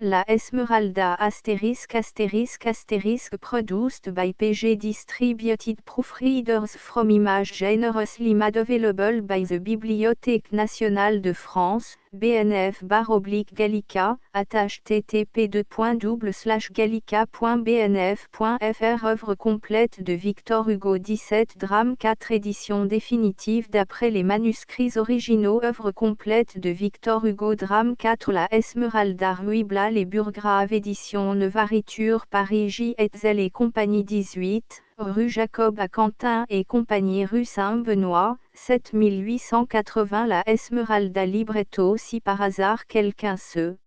La Esmeralda ** produced by PG distributed proofreaders from Image generously made available by the Bibliothèque nationale de France, BNF/Gallica, http://gallica.bnf.fr Œuvre complète de Victor Hugo 17 Drame 4 édition définitive d'après les manuscrits originaux Œuvre complète de Victor Hugo Drame 4 La Esmeralda Ruy Blas Les Burgraves édition Nevariture Paris J. Hetzel et compagnie 18, rue Jacob à Quentin et compagnie rue Saint-Benoît, 7880 La Esmeralda Libretto Si par hasard quelqu'un se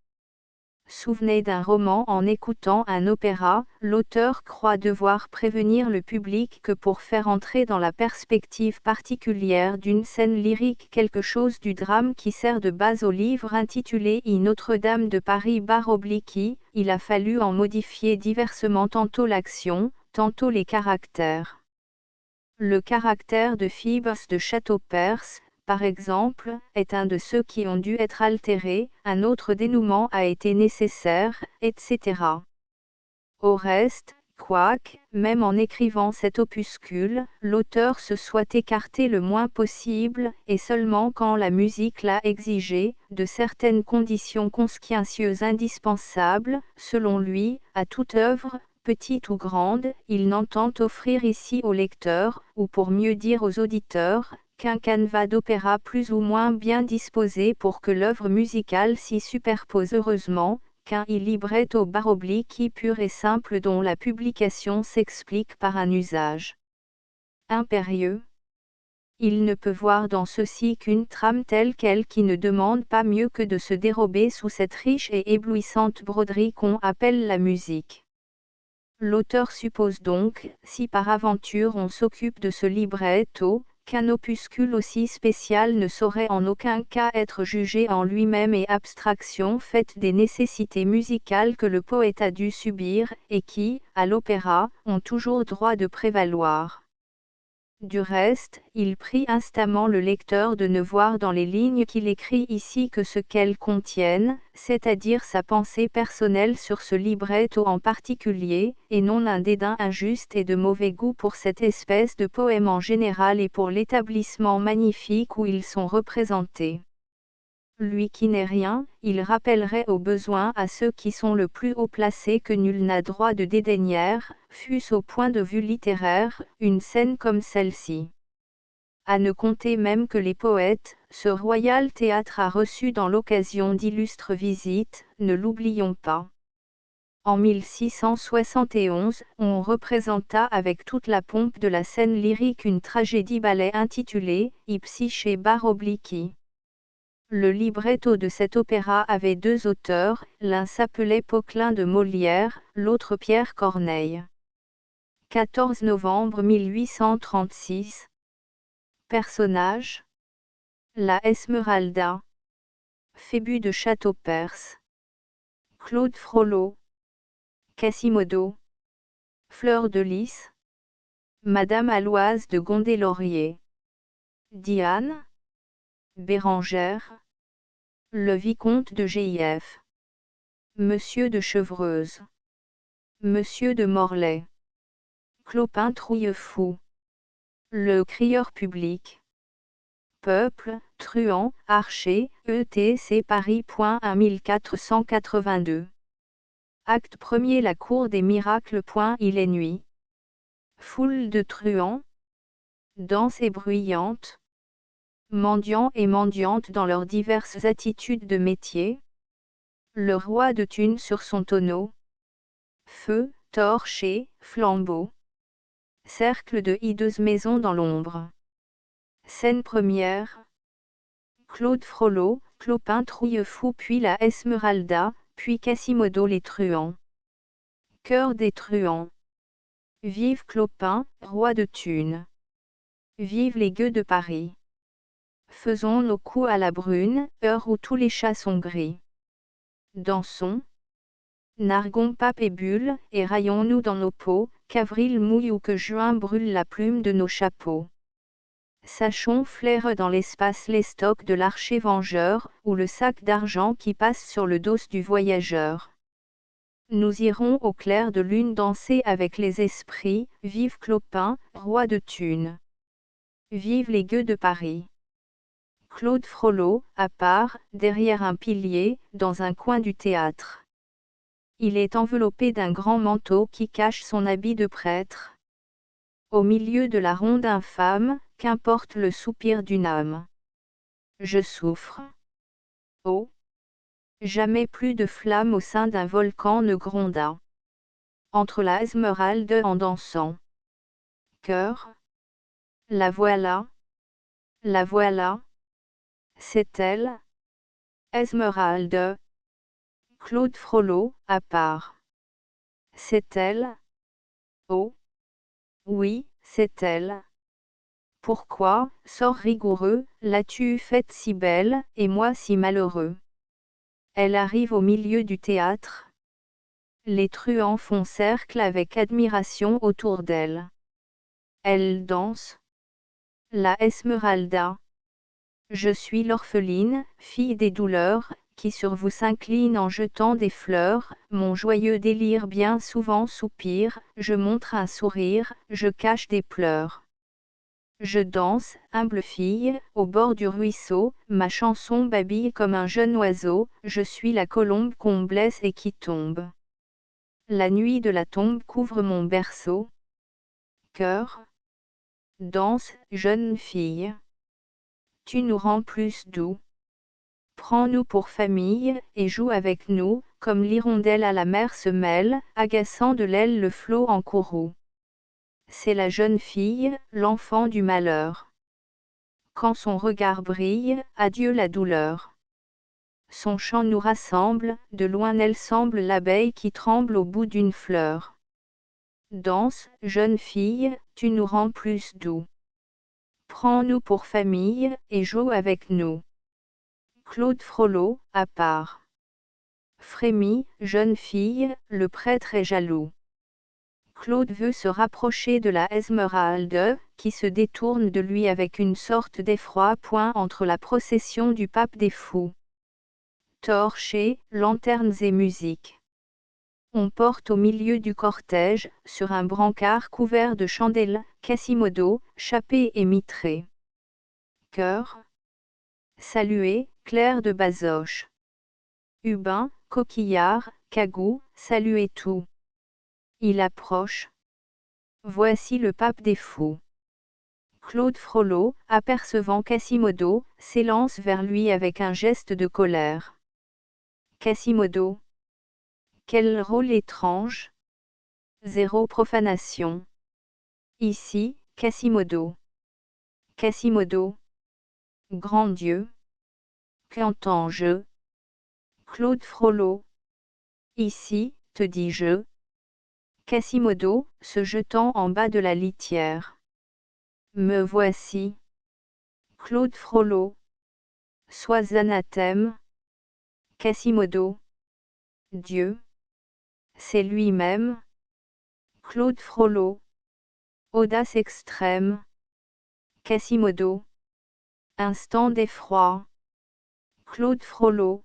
souvenait d'un roman en écoutant un opéra, l'auteur croit devoir prévenir le public que pour faire entrer dans la perspective particulière d'une scène lyrique quelque chose du drame qui sert de base au livre intitulé I Notre-Dame de Paris /I, il a fallu en modifier diversement tantôt l'action, tantôt les caractères. Le caractère de Phoebus de Châteaupers, par exemple, est un de ceux qui ont dû être altérés, un autre dénouement a été nécessaire, etc. Au reste, quoique, même en écrivant cet opuscule, l'auteur se soit écarté le moins possible, et seulement quand la musique l'a exigé, de certaines conditions consciencieuses indispensables, selon lui, à toute œuvre, petite ou grande, il n'entend offrir ici au lecteur, ou pour mieux dire aux auditeurs, qu'un canevas d'opéra plus ou moins bien disposé pour que l'œuvre musicale s'y superpose heureusement, qu'un libretto /I pur et simple dont la publication s'explique par un usage impérieux. Il ne peut voir dans ceci qu'une trame telle quelle qui ne demande pas mieux que de se dérober sous cette riche et éblouissante broderie qu'on appelle la musique. L'auteur suppose donc, si par aventure on s'occupe de ce libretto, qu'un opuscule aussi spécial ne saurait en aucun cas être jugé en lui-même et abstraction faite des nécessités musicales que le poète a dû subir, et qui, à l'opéra, ont toujours droit de prévaloir. Du reste, il prie instamment le lecteur de ne voir dans les lignes qu'il écrit ici que ce qu'elles contiennent, c'est-à-dire sa pensée personnelle sur ce libretto en particulier, et non un dédain injuste et de mauvais goût pour cette espèce de poème en général et pour l'établissement magnifique où ils sont représentés. Lui qui n'est rien, il rappellerait au besoin à ceux qui sont le plus haut placés que nul n'a droit de dédaigner, fût-ce au point de vue littéraire, une scène comme celle-ci. À ne compter même que les poètes, ce royal théâtre a reçu dans l'occasion d'illustres visites, ne l'oublions pas. En 1671, on représenta avec toute la pompe de la scène lyrique une tragédie-ballet intitulée « I Psyché /I ». Le libretto de cet opéra avait deux auteurs, l'un s'appelait Poquelin de Molière, l'autre Pierre Corneille. 14 novembre 1836. Personnages. La Esmeralda. Phébus de Châteaupers. Claude Frollo. Quasimodo. Fleur de Lys. Madame Aloise de Gondelaurier. Diane. Bérengère. Le vicomte de Gif. Monsieur de Chevreuse. Monsieur de Morlaix. Clopin Trouillefou. Le crieur public. Peuple, truand, archer, ETC Paris. 1482. Acte 1er La cour des miracles. Il est nuit. Foule de truands. Dense et bruyante. Mendiants et mendiantes dans leurs diverses attitudes de métier. Le roi de Thunes sur son tonneau. Feu, torche et flambeau. Cercle de hideuses maisons dans l'ombre. Scène première. Claude Frollo, Clopin Trouillefou puis la Esmeralda, puis Quasimodo les truands. Cœur des truands. Vive Clopin, roi de Thunes. Vive les gueux de Paris. Faisons nos coups à la brune, heure où tous les chats sont gris. Dansons. Narguons pape et bulle, et raillons-nous dans nos peaux, qu'avril mouille ou que juin brûle la plume de nos chapeaux. Sachons flaire dans l'espace les stocks de l'archer vengeur, ou le sac d'argent qui passe sur le dos du voyageur. Nous irons au clair de lune danser avec les esprits, vive Clopin, roi de Thunes. Vive les gueux de Paris. Claude Frollo, à part, derrière un pilier, dans un coin du théâtre. Il est enveloppé d'un grand manteau qui cache son habit de prêtre. Au milieu de la ronde infâme, qu'importe le soupir d'une âme. Je souffre. Oh! Jamais plus de flamme au sein d'un volcan ne gronda. Entre la Esmeralde en dansant. Cœur. La voilà. La voilà. C'est elle. Esmeralde. Claude Frollo, à part. C'est elle. Oh. Oui, c'est elle. Pourquoi, sort rigoureux, l'as-tu faite si belle, et moi si malheureux? Elle arrive au milieu du théâtre. Les truands font cercle avec admiration autour d'elle. Elle danse. La Esmeralda. Je suis l'orpheline, fille des douleurs, qui sur vous s'incline en jetant des fleurs, mon joyeux délire bien souvent soupire, je montre un sourire, je cache des pleurs. Je danse, humble fille, au bord du ruisseau, ma chanson babille comme un jeune oiseau, je suis la colombe qu'on blesse et qui tombe. La nuit de la tombe couvre mon berceau. Cœur. Danse, jeune fille. Tu nous rends plus doux. Prends-nous pour famille, et joue avec nous, comme l'hirondelle à la mer se mêle, agaçant de l'aile le flot en courroux. C'est la jeune fille, l'enfant du malheur. Quand son regard brille, adieu la douleur. Son chant nous rassemble, de loin elle semble l'abeille qui tremble au bout d'une fleur. Danse, jeune fille, tu nous rends plus doux. Prends-nous pour famille, et joue avec nous. Claude Frollo, à part. Frémit, jeune fille, le prêtre est jaloux. Claude veut se rapprocher de la Esmeralde, qui se détourne de lui avec une sorte d'effroi. Entre la procession du pape des fous. Torches, lanternes et musique. On porte au milieu du cortège, sur un brancard couvert de chandelles, Quasimodo, chapé et mitré. Cœur. Saluez, Claire de Bazoche. Hubin, Coquillard, Cagou, saluez tout. Il approche. Voici le pape des fous. Claude Frollo, apercevant Quasimodo, s'élance vers lui avec un geste de colère. Quasimodo. Quel rôle étrange. Zéro profanation. Ici, Quasimodo. Quasimodo. Grand Dieu. Qu'entends-je? Claude Frollo. Ici, te dis-je. Quasimodo, se jetant en bas de la litière. Me voici. Claude Frollo. Sois anathème. Quasimodo. Dieu. C'est lui-même. Claude Frollo. Audace extrême. Quasimodo. Instant d'effroi. Claude Frollo.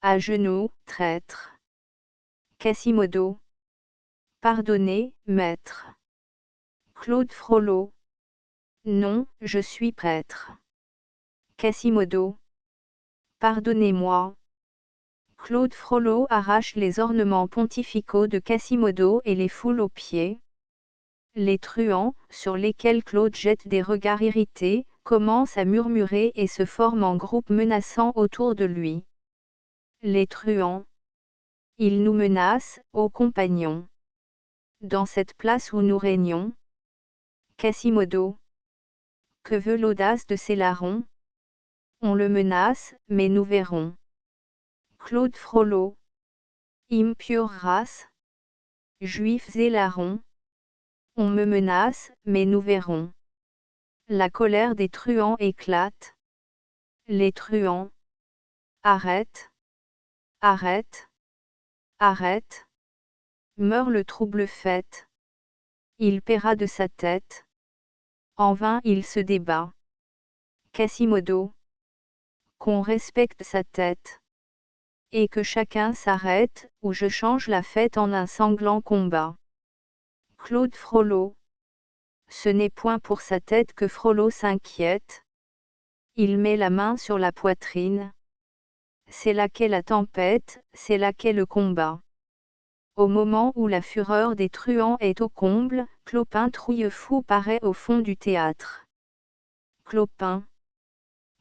À genoux, traître. Quasimodo. Pardonnez, maître. Claude Frollo. Non, je suis prêtre. Quasimodo. Pardonnez-moi. Claude Frollo arrache les ornements pontificaux de Quasimodo et les foule aux pieds. Les truands, sur lesquels Claude jette des regards irrités, commencent à murmurer et se forment en groupes menaçants autour de lui. Les truands. Ils nous menacent, ô compagnons. Dans cette place où nous régnons. Quasimodo. Que veut l'audace de ces larrons? On le menace, mais nous verrons. Claude Frollo. Impure race. Juifs et larrons. On me menace, mais nous verrons. La colère des truands éclate. Les truands. Arrête. Arrête. Arrête. Meurt le trouble fait. Il paiera de sa tête. En vain il se débat. Quasimodo. Qu'on respecte sa tête. Et que chacun s'arrête, ou je change la fête en un sanglant combat. Claude Frollo. Ce n'est point pour sa tête que Frollo s'inquiète. Il met la main sur la poitrine. C'est là qu'est la tempête, c'est là qu'est le combat. Au moment où la fureur des truands est au comble, Clopin Trouillefou paraît au fond du théâtre. Clopin.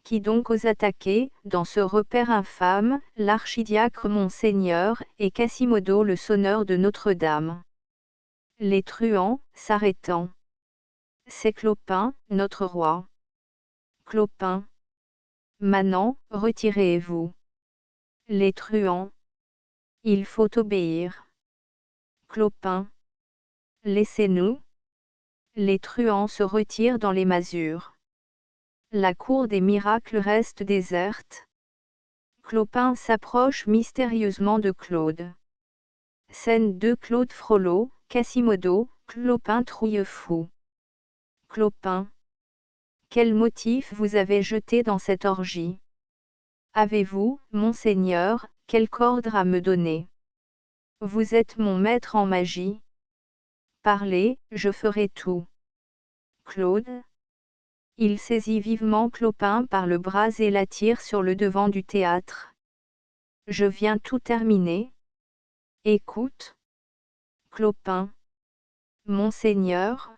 Qui donc ose attaquer, dans ce repère infâme, l'archidiacre Monseigneur, et Quasimodo le sonneur de Notre-Dame. Les truands, s'arrêtant. C'est Clopin, notre roi. Clopin. Manant, retirez-vous. Les truands. Il faut obéir. Clopin. Laissez-nous. Les truands se retirent dans les masures. La cour des miracles reste déserte. Clopin s'approche mystérieusement de Claude. Scène 2. Claude Frollo, Quasimodo, Clopin Trouillefou. Clopin. Quel motif vous avez jeté dans cette orgie? Avez-vous, monseigneur, quelque ordre à me donner? Vous êtes mon maître en magie. Parlez, je ferai tout. Claude. Il saisit vivement Clopin par le bras et l'attire sur le devant du théâtre. Je viens tout terminer. Écoute. Clopin. Monseigneur.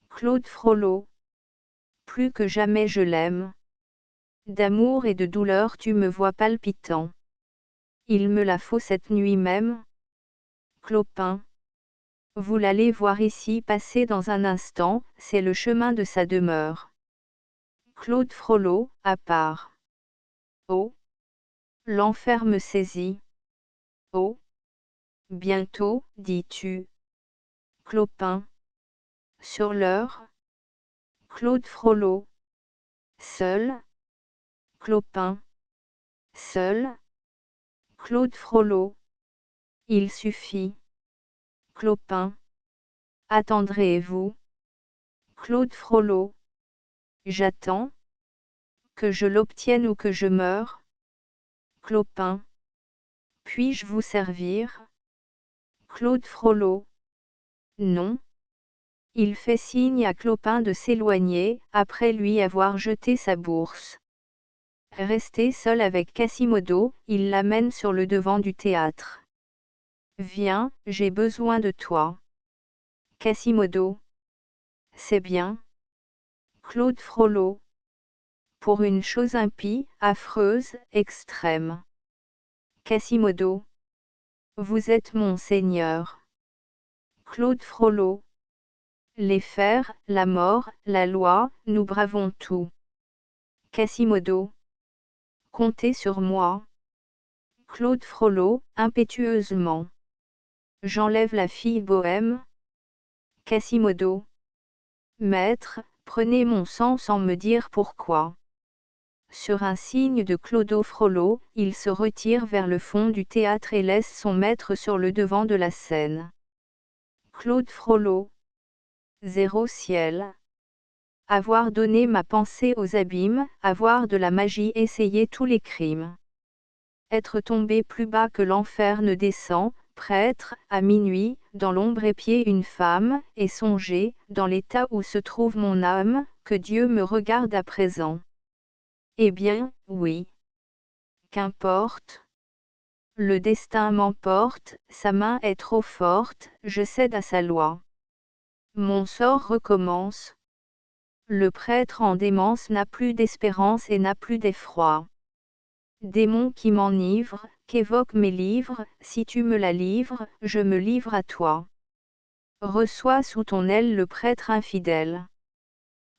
Claude Frollo. Plus que jamais je l'aime. D'amour et de douleur tu me vois palpitant. Il me la faut cette nuit même. Clopin. Vous l'allez voir ici passer dans un instant, c'est le chemin de sa demeure. Claude Frollo, à part. Oh. L'enfer me saisit. Oh. Bientôt, dis-tu. Clopin. Sur l'heure. Claude Frollo. Seul. Clopin. Seul. Claude Frollo. Il suffit. Clopin. Attendrez-vous? Claude Frollo. J'attends. Que je l'obtienne ou que je meure? Clopin. Puis-je vous servir? Claude Frollo. Non. Il fait signe à Clopin de s'éloigner, après lui avoir jeté sa bourse. Resté seul avec Quasimodo, il l'amène sur le devant du théâtre. Viens, j'ai besoin de toi. Quasimodo. C'est bien. Claude Frollo. Pour une chose impie, affreuse, extrême. Quasimodo. Vous êtes mon seigneur. Claude Frollo. Les fers, la mort, la loi, nous bravons tout. Quasimodo. Comptez sur moi. Claude Frollo, impétueusement. J'enlève la fille bohème. Quasimodo. Maître, prenez mon sang sans me dire pourquoi. Sur un signe de Claude Frollo, il se retire vers le fond du théâtre et laisse son maître sur le devant de la scène. Claude Frollo. Zéro ciel. Avoir donné ma pensée aux abîmes, avoir de la magie essayé tous les crimes. Être tombé plus bas que l'enfer ne descend, prêtre, à minuit, dans l'ombre épier une femme, et songer, dans l'état où se trouve mon âme, que Dieu me regarde à présent. Eh bien, oui. Qu'importe. Le destin m'emporte, sa main est trop forte, je cède à sa loi. Mon sort recommence. Le prêtre en démence n'a plus d'espérance et n'a plus d'effroi. Démon qui m'enivre, qu'évoquent mes livres, si tu me la livres, je me livre à toi. Reçois sous ton aile le prêtre infidèle.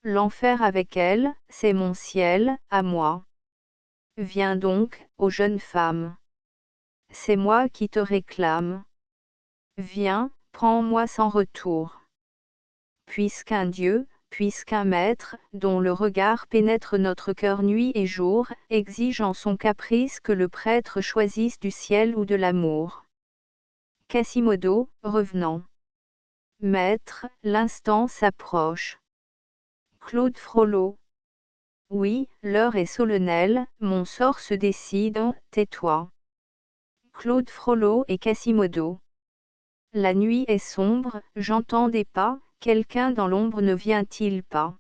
L'enfer avec elle, c'est mon ciel, à moi. Viens donc, ô jeune femme. C'est moi qui te réclame. Viens, prends-moi sans retour. Puisqu'un Dieu, puisqu'un maître, dont le regard pénètre notre cœur nuit et jour, exige en son caprice que le prêtre choisisse du ciel ou de l'amour. Quasimodo, revenant. Maître, l'instant s'approche. Claude Frollo. Oui, l'heure est solennelle, mon sort se décide, tais-toi. Claude Frollo et Quasimodo. La nuit est sombre, j'entends des pas, quelqu'un dans l'ombre ne vient-il pas?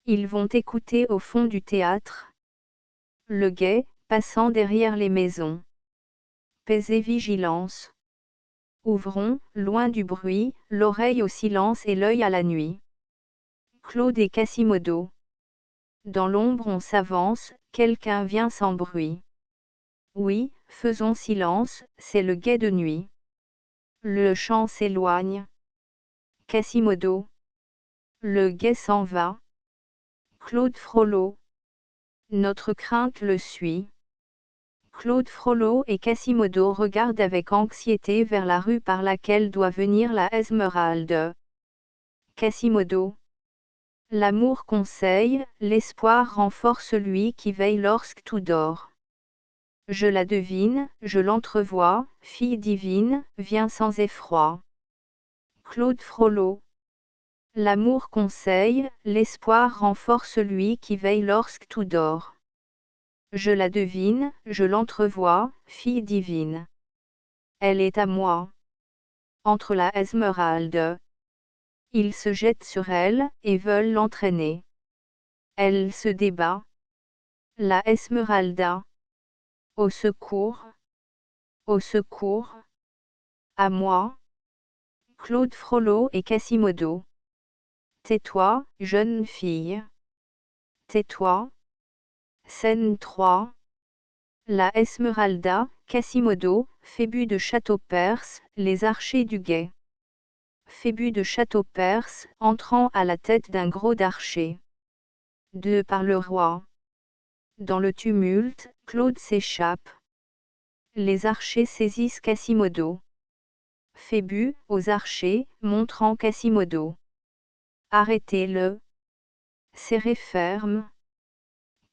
Ils vont écouter au fond du théâtre. Le guet, passant derrière les maisons. Paix et vigilance. Ouvrons, loin du bruit, l'oreille au silence et l'œil à la nuit. Claude et Quasimodo. Dans l'ombre on s'avance, quelqu'un vient sans bruit. Oui, faisons silence, c'est le guet de nuit. Le chant s'éloigne. Quasimodo. Le guet s'en va. Claude Frollo. Notre crainte le suit. Claude Frollo et Quasimodo regardent avec anxiété vers la rue par laquelle doit venir la Esmeralda. Quasimodo. L'amour conseille, l'espoir renforce celui qui veille lorsque tout dort. Je la devine, je l'entrevois, fille divine, viens sans effroi. Claude Frollo. L'amour conseille, l'espoir renforce celui qui veille lorsque tout dort. Je la devine, je l'entrevois, fille divine. Elle est à moi. Entre la Esmeralda. Ils se jettent sur elle, et veulent l'entraîner. Elle se débat. La Esmeralda. Au secours. Au secours. À moi. Claude Frollo et Quasimodo. Tais-toi, jeune fille. Tais-toi. Scène 3. La Esmeralda, Quasimodo, Phébus de Châteaupers, les archers du guet. Phébus de Châteaupers, entrant à la tête d'un gros d'archers. Par le roi. Dans le tumulte, Claude s'échappe. Les archers saisissent Quasimodo. Phébus, aux archers, montrant Quasimodo. Arrêtez-le. Serrez ferme.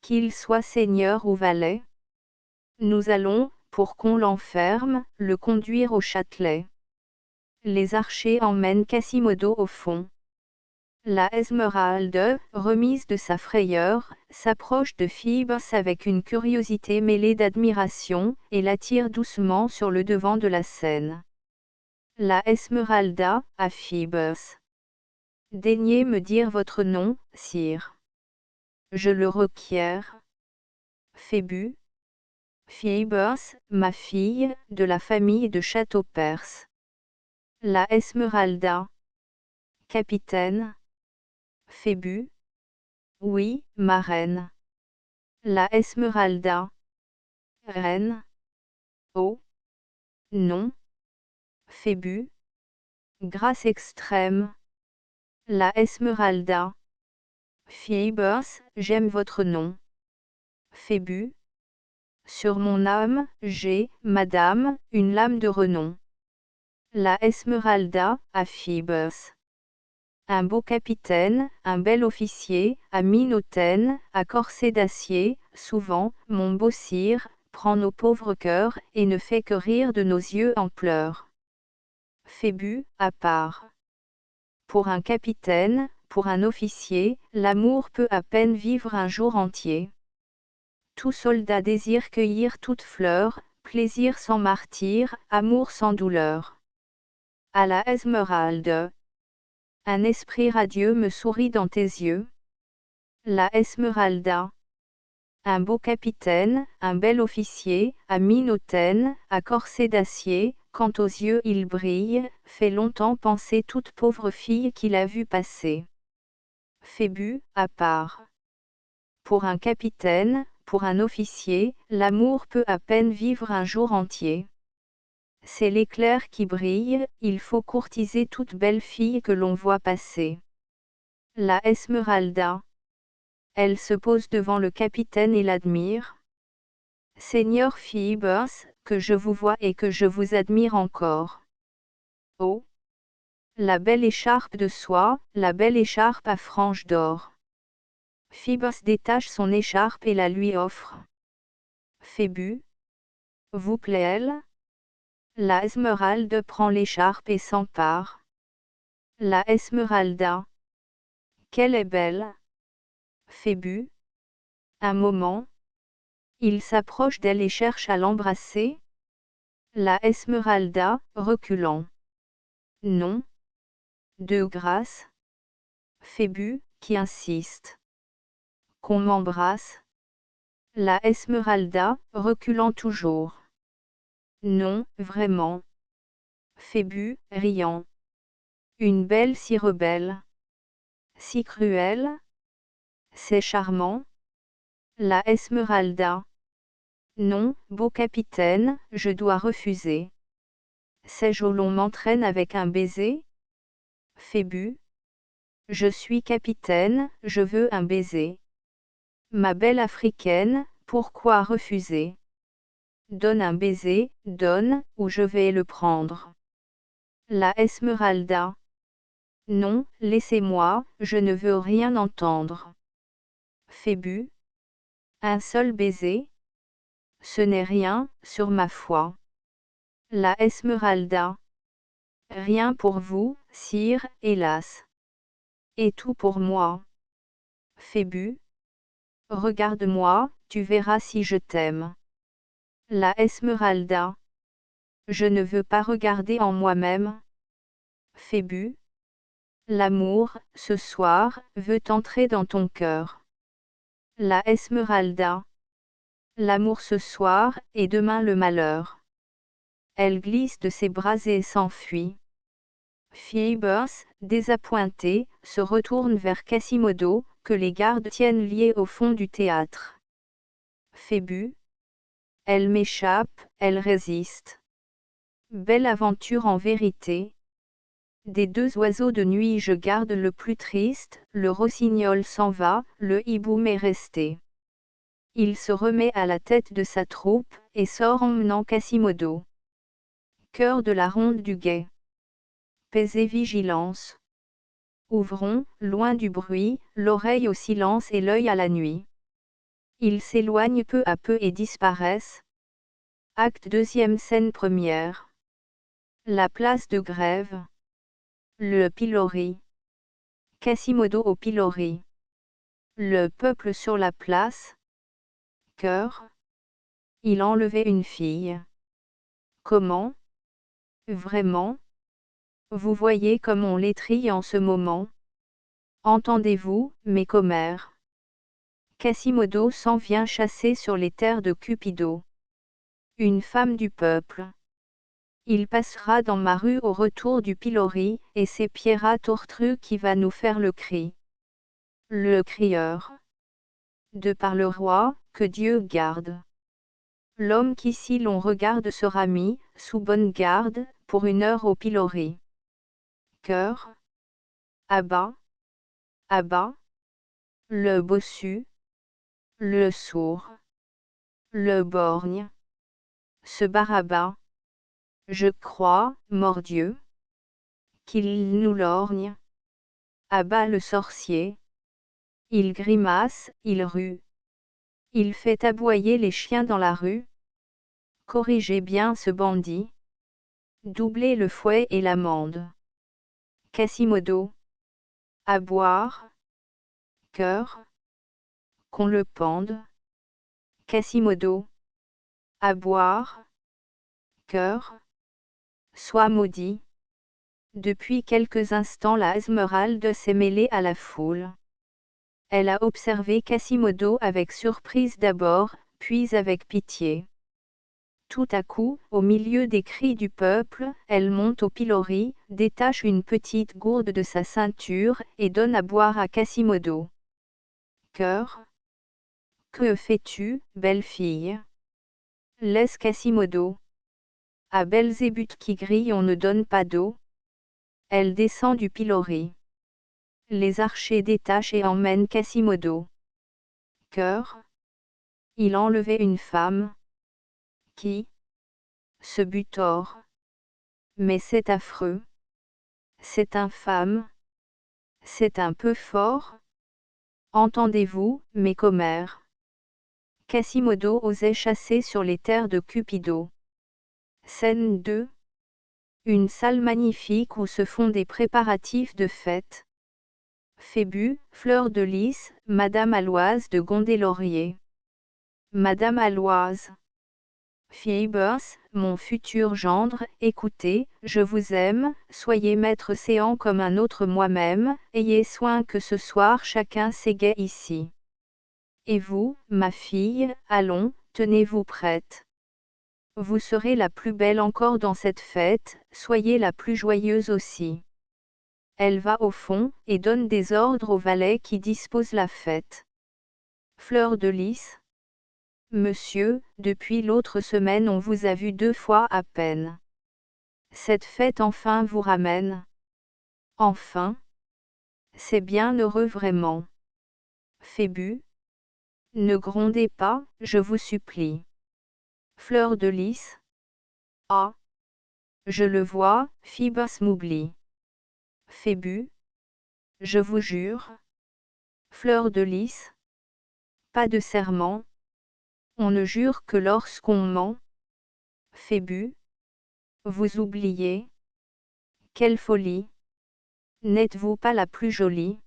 Qu'il soit seigneur ou valet. Nous allons, pour qu'on l'enferme, le conduire au Châtelet. Les archers emmènent Quasimodo au fond. La Esmeralda, remise de sa frayeur, s'approche de Phoebus avec une curiosité mêlée d'admiration, et l'attire doucement sur le devant de la scène. La Esmeralda, à Phoebus. Daignez me dire votre nom, sire. Je le requiers. Phébus. Phoebus, ma fille, de la famille de Châteaupers. La Esmeralda. Capitaine. Phébus. Oui, ma reine. La Esmeralda. Reine. Oh. Non. Phébus. Grâce extrême. La Esmeralda. Phoebus, j'aime votre nom. Phébus. Sur mon âme, j'ai, madame, une lame de renom. La Esmeralda, à Phoebus. Un beau capitaine, un bel officier, à mine hautaine, à corset d'acier, souvent, mon beau sire, prend nos pauvres cœurs, et ne fait que rire de nos yeux en pleurs. Phébus, à part. Pour un capitaine, pour un officier, l'amour peut à peine vivre un jour entier. Tout soldat désire cueillir toute fleur, plaisir sans martyr, amour sans douleur. À la Esmeralda. Un esprit radieux me sourit dans tes yeux. La Esmeralda. Un beau capitaine, un bel officier, à mine hautaine, à corset d'acier, quand aux yeux il brille, fait longtemps penser toute pauvre fille qui l'a vu passer. Phébus, à part. Pour un capitaine, pour un officier, l'amour peut à peine vivre un jour entier. C'est l'éclair qui brille, il faut courtiser toute belle fille que l'on voit passer. La Esmeralda. Elle se pose devant le capitaine et l'admire. Seigneur Phoebus, que je vous vois et que je vous admire encore. Oh! La belle écharpe de soie, la belle écharpe à franges d'or. Phoebus détache son écharpe et la lui offre. Phébus. Vous plaît-elle? La Esmeralda prend l'écharpe et s'empare. La Esmeralda. Qu'elle est belle! Phébus. Un moment. Il s'approche d'elle et cherche à l'embrasser. La Esmeralda, reculant. Non. De grâce. Phébus, qui insiste. Qu'on m'embrasse. La Esmeralda, reculant toujours. Non, vraiment. Phébus, riant. Une belle si rebelle. Si cruelle. C'est charmant. La Esmeralda. Non, beau capitaine, je dois refuser. Sais-je où l'on m'entraîne avec un baiser? Phébus. Je suis capitaine, je veux un baiser. Ma belle africaine, pourquoi refuser? Donne un baiser, donne, ou je vais le prendre. La Esmeralda. Non, laissez-moi, je ne veux rien entendre. Phébus. Un seul baiser? Ce n'est rien, sur ma foi. La Esmeralda. Rien pour vous, sire, hélas. Et tout pour moi. Phébus. Regarde-moi, tu verras si je t'aime. La Esmeralda. Je ne veux pas regarder en moi-même. Phébus. L'amour, ce soir, veut entrer dans ton cœur. La Esmeralda. L'amour ce soir, et demain le malheur. Elle glisse de ses bras et s'enfuit. Phoebus, désappointé, se retourne vers Quasimodo, que les gardes tiennent lié au fond du théâtre. Phébus. Elle m'échappe, elle résiste. Belle aventure en vérité. Des deux oiseaux de nuit je garde le plus triste, le rossignol s'en va, le hibou m'est resté. Il se remet à la tête de sa troupe, et sort emmenant Quasimodo. Cœur de la ronde du guet. Paix et vigilance. Ouvrons, loin du bruit, l'oreille au silence et l'œil à la nuit. Ils s'éloignent peu à peu et disparaissent. Acte deuxième scène première. La place de grève. Le pilori. Quasimodo au pilori. Le peuple sur la place. Cœur. Il enlevait une fille. Comment? Vraiment? Vous voyez comme on l'étrille en ce moment. Entendez-vous, mes commères? Quasimodo s'en vient chasser sur les terres de Cupido. Une femme du peuple. Il passera dans ma rue au retour du pilori, et c'est Pierrat Tortru qui va nous faire le cri. Le crieur. De par le roi, que Dieu garde. L'homme qu'ici l'on regarde sera mis, sous bonne garde, pour une heure au pilori. Cœur. À bas. À bas. Le bossu. Le sourd. Le borgne. Ce Barabbas. Je crois, mordieu, qu'il nous lorgne. À bas le sorcier. Il grimace, il rue. Il fait aboyer les chiens dans la rue. Corrigez bien ce bandit. Doublez le fouet et l'amende. Quasimodo. À boire. Cœur. Qu'on le pende. Quasimodo. À boire. Cœur. Sois maudit. Depuis quelques instants la Esmeralde s'est mêlée à la foule. Elle a observé Quasimodo avec surprise d'abord, puis avec pitié. Tout à coup, au milieu des cris du peuple, elle monte au pilori, détache une petite gourde de sa ceinture, et donne à boire à Quasimodo. Cœur. Que fais-tu, belle fille? Laisse Quasimodo. À Belzébuth qui grille on ne donne pas d'eau. Elle descend du pilori. Les archers détachent et emmènent Quasimodo. Cœur. Il enlevait une femme. Qui? Ce Butor. Mais c'est affreux. C'est infâme. C'est un peu fort. Entendez-vous, mes commères? Quasimodo osait chasser sur les terres de Cupido. Scène 2. Une salle magnifique où se font des préparatifs de fête. Phébus, Fleur de Lys, Madame Aloise de Gondelaurier. Madame Aloise. Phoebus, mon futur gendre, écoutez, je vous aime, soyez maître séant comme un autre moi-même, ayez soin que ce soir chacun s'égaie ici. Et vous, ma fille, allons, tenez-vous prête. Vous serez la plus belle encore dans cette fête, soyez la plus joyeuse aussi. Elle va au fond, et donne des ordres au valet qui dispose la fête. Fleur de Lys. Monsieur, depuis l'autre semaine on vous a vu 2 fois à peine. Cette fête enfin vous ramène. Enfin. C'est bien heureux vraiment. Phébus. Ne grondez pas, je vous supplie. Fleur de Lys. Ah. Je le vois, Phoebus m'oublie. Phébus. Je vous jure. Fleur de Lys. Pas de serment. On ne jure que lorsqu'on ment. Phébus. Vous oubliez. Quelle folie. N'êtes-vous pas la plus jolie?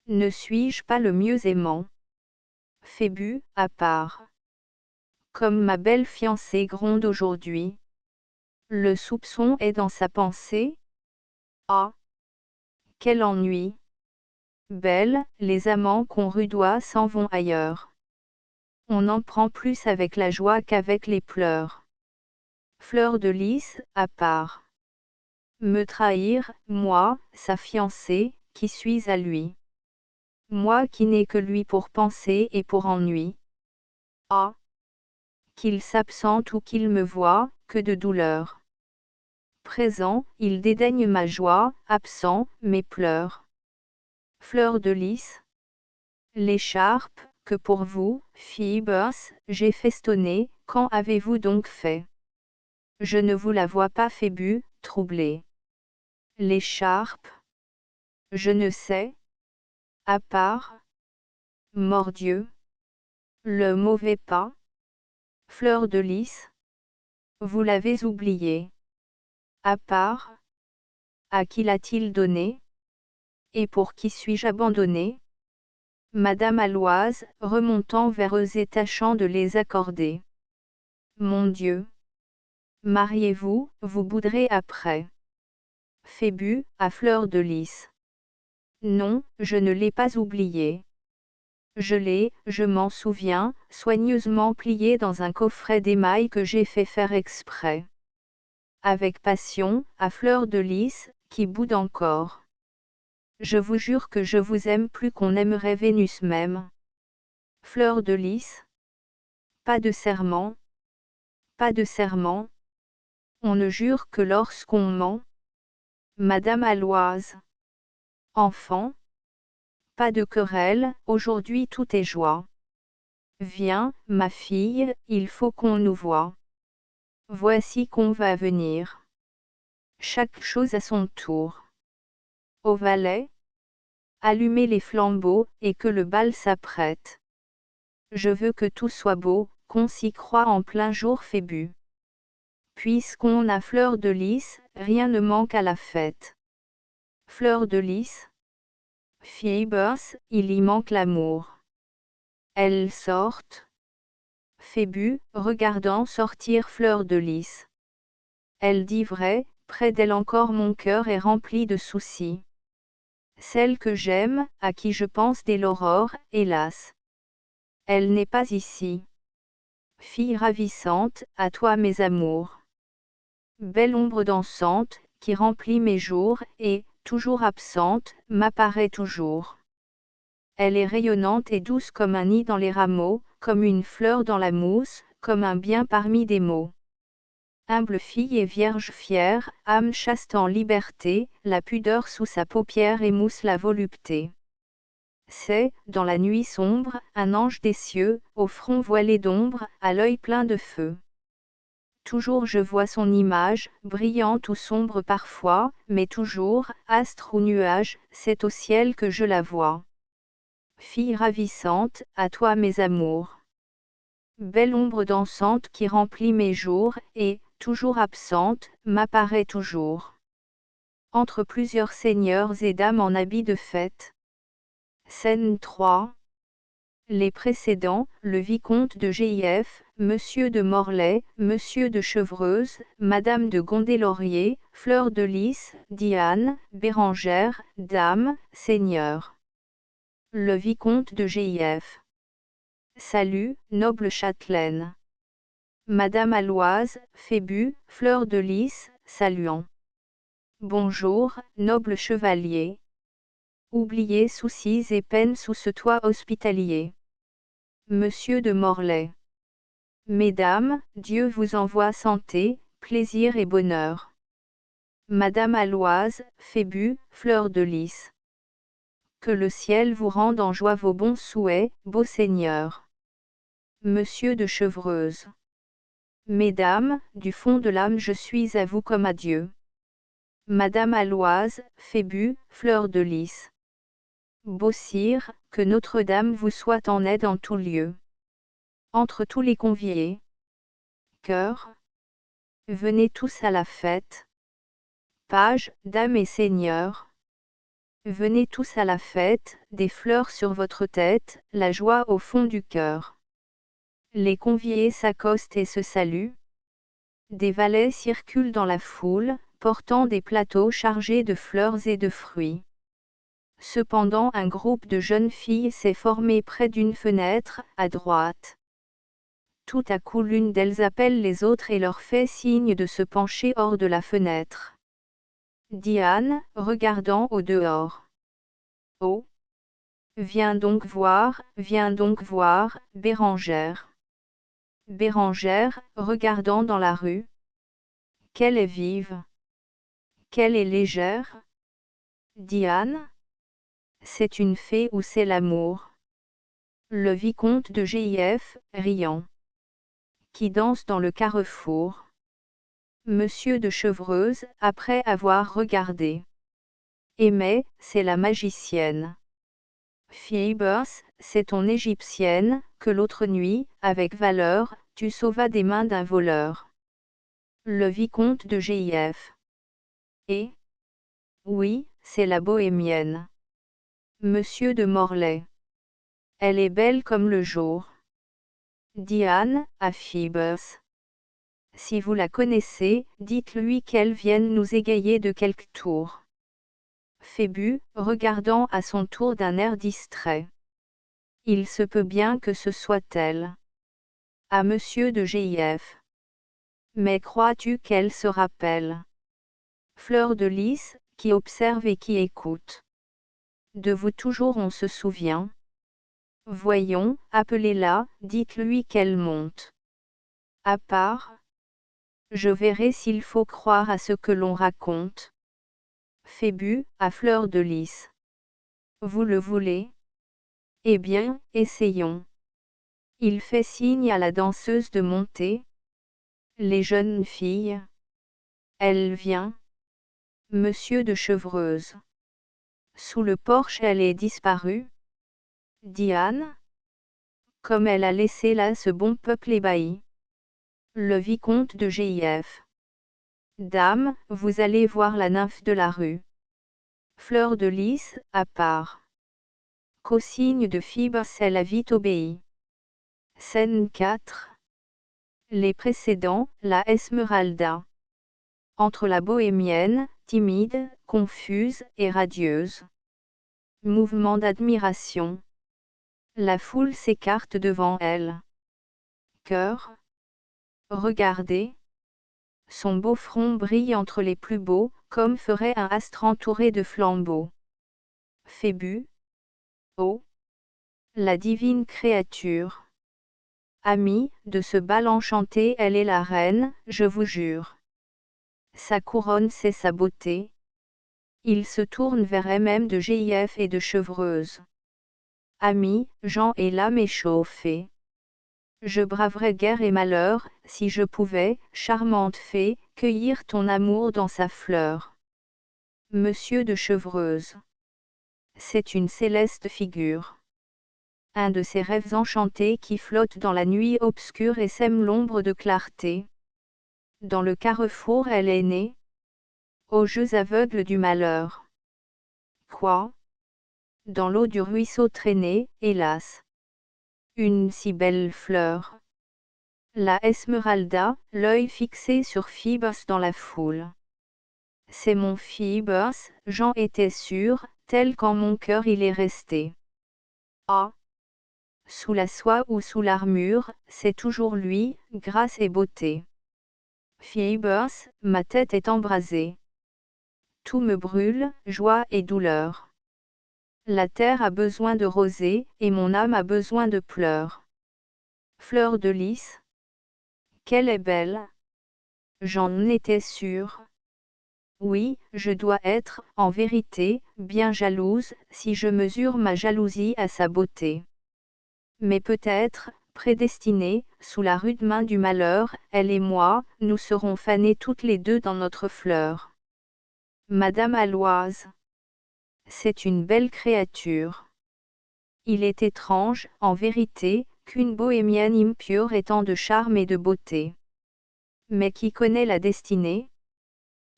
Ne suis-je pas le mieux aimant? Phébus, à part. Comme ma belle fiancée gronde aujourd'hui. Le soupçon est dans sa pensée? Ah! Quel ennui! Belle, les amants qu'on rudoie s'en vont ailleurs. On en prend plus avec la joie qu'avec les pleurs. Fleur de Lys, à part. Me trahir, moi, sa fiancée, qui suis à lui. Moi qui n'ai que lui pour penser et pour ennui. Ah! Qu'il s'absente ou qu'il me voie, que de douleur. Présent, il dédaigne ma joie, absent, mes pleurs. Fleur de Lys. L'écharpe, que pour vous, Phoebus, j'ai festonnée, quand avez-vous donc fait? Je ne vous la vois pas Phébus, troublé. L'écharpe. Je ne sais. À part. Mordieu. Le mauvais pas. Fleur de Lys. Vous l'avez oublié. À part. À qui l'a-t-il donné? Et pour qui suis-je abandonné? Madame Aloise, remontant vers eux et tâchant de les accorder. Mon Dieu! Mariez-vous, vous boudrez après. Phébus, à Fleur de Lys. Non, je ne l'ai pas oublié. Je l'ai, je m'en souviens, soigneusement plié dans un coffret d'émail que j'ai fait faire exprès. Avec passion, à Fleur de Lys, qui boude encore. Je vous jure que je vous aime plus qu'on aimerait Vénus même. Fleur de Lys. Pas de serment. Pas de serment. On ne jure que lorsqu'on ment. Madame Aloise. Enfant. Pas de querelle, aujourd'hui tout est joie. Viens, ma fille, il faut qu'on nous voie. Voici qu'on va venir. Chaque chose à son tour. Au valet. Allumez les flambeaux, et que le bal s'apprête. Je veux que tout soit beau, qu'on s'y croie en plein jour Phébus. Puisqu'on a Fleur de Lys, rien ne manque à la fête. Fleur de Lys. Phoebus, il y manque l'amour. Elles sortent. Phébus, regardant sortir Fleur de Lys. Elle dit vrai, près d'elle encore mon cœur est rempli de soucis. Celle que j'aime, à qui je pense dès l'aurore, hélas. Elle n'est pas ici. Fille ravissante, à toi mes amours. Belle ombre dansante, qui remplit mes jours, et, toujours absente, m'apparaît toujours. Elle est rayonnante et douce comme un nid dans les rameaux, comme une fleur dans la mousse, comme un bien parmi des mots. Humble fille et vierge fière, âme chaste en liberté, la pudeur sous sa paupière émousse la volupté. C'est, dans la nuit sombre, un ange des cieux, au front voilé d'ombre, à l'œil plein de feu. Toujours je vois son image, brillante ou sombre parfois, mais toujours, astre ou nuage, c'est au ciel que je la vois. Fille ravissante, à toi mes amours. Belle ombre dansante qui remplit mes jours, et, toujours absente, m'apparaît toujours. Entre plusieurs seigneurs et dames en habits de fête. Scène 3. Les précédents, le vicomte de GIF, Monsieur de Morlaix, Monsieur de Chevreuse, Madame de Gondelaurier, Fleur de Lys, Diane, Bérengère, Dame, Seigneur. Le vicomte de GIF. Salut, noble châtelaine. Madame Aloise, Phébus, Fleur de Lys, saluant. Bonjour, noble chevalier. Oubliez soucis et peines sous ce toit hospitalier. Monsieur de Morlaix. Mesdames, Dieu vous envoie santé, plaisir et bonheur. Madame Aloise, Phébus, Fleur de Lys. Que le ciel vous rende en joie vos bons souhaits, beau Seigneur. Monsieur de Chevreuse. Mesdames, du fond de l'âme je suis à vous comme à Dieu. Madame Aloise, Phébus, Fleur de Lys. Beau sire, que Notre-Dame vous soit en aide en tout lieu. Entre tous les conviés. Cœur. Venez tous à la fête. Pages, dames et seigneurs. Venez tous à la fête, des fleurs sur votre tête, la joie au fond du cœur. Les conviés s'accostent et se saluent. Des valets circulent dans la foule, portant des plateaux chargés de fleurs et de fruits. Cependant un groupe de jeunes filles s'est formé près d'une fenêtre, à droite. Tout à coup l'une d'elles appelle les autres et leur fait signe de se pencher hors de la fenêtre. Diane, regardant au dehors. Oh! Viens donc voir, Bérengère. Bérengère, regardant dans la rue. Qu'elle est vive. Qu'elle est légère. Diane? C'est une fée ou c'est l'amour? Le vicomte de GIF, riant. Qui danse dans le carrefour. Monsieur de Chevreuse, après avoir regardé. Mais, c'est la magicienne. Phoebus, c'est ton égyptienne, que l'autre nuit, avec valeur, tu sauvas des mains d'un voleur. Le vicomte de GIF. Et? Oui, c'est la bohémienne. Monsieur de Morlaix. Elle est belle comme le jour. Diane, à Phoebus. Si vous la connaissez, dites-lui qu'elle vienne nous égayer de quelque tour. Phébus, regardant à son tour d'un air distrait. Il se peut bien que ce soit elle. À Monsieur de GIF. Mais crois-tu qu'elle se rappelle? Fleur de Lys, qui observe et qui écoute. De vous toujours on se souvient. Voyons, appelez-la, dites-lui qu'elle monte. À part. Je verrai s'il faut croire à ce que l'on raconte. Phébus, à Fleur de Lys. Vous le voulez? Eh bien, essayons. Il fait signe à la danseuse de monter. Les jeunes filles. Elle vient. Monsieur de Chevreuse. Sous le porche elle est disparue. Diane? Comme elle a laissé là ce bon peuple ébahi. Le vicomte de GIF. Dame, vous allez voir la nymphe de la rue. Fleur de Lys, à part. Qu'au signe de Phoebus elle a vite obéi. Scène 4. Les précédents, la Esmeralda. Entre la bohémienne, timide, confuse et radieuse. Mouvement d'admiration. La foule s'écarte devant elle. Cœur. Regardez. Son beau front brille entre les plus beaux, comme ferait un astre entouré de flambeaux. Phébus. Oh! La divine créature. Amie, de ce bal enchanté elle est la reine, je vous jure. Sa couronne c'est sa beauté. Il se tourne vers elle-même de GIF et de Chevreuse. Ami, Jean est l'âme échauffée. Je braverais guerre et malheur, si je pouvais, charmante fée, cueillir ton amour dans sa fleur. Monsieur de Chevreuse. C'est une céleste figure. Un de ces rêves enchantés qui flottent dans la nuit obscure et sèment l'ombre de clarté. Dans le carrefour elle est née. Aux jeux aveugles du malheur. Quoi? Dans l'eau du ruisseau traînée, hélas. Une si belle fleur. La Esmeralda, l'œil fixé sur Phoebus dans la foule. C'est mon Phoebus, j'en étais sûre, tel qu'en mon cœur il est resté. Ah! Sous la soie ou sous l'armure, c'est toujours lui, grâce et beauté. Phoebus, ma tête est embrasée. Tout me brûle, joie et douleur. La terre a besoin de rosée, et mon âme a besoin de pleurs. Fleur de lys. Qu'elle est belle. J'en étais sûre. Oui, je dois être, en vérité, bien jalouse, si je mesure ma jalousie à sa beauté. Mais peut-être, prédestinée, sous la rude main du malheur, elle et moi, nous serons fanées toutes les deux dans notre fleur. Madame Aloise. C'est une belle créature. Il est étrange, en vérité, qu'une bohémienne impure ait tant de charme et de beauté. Mais qui connaît la destinée?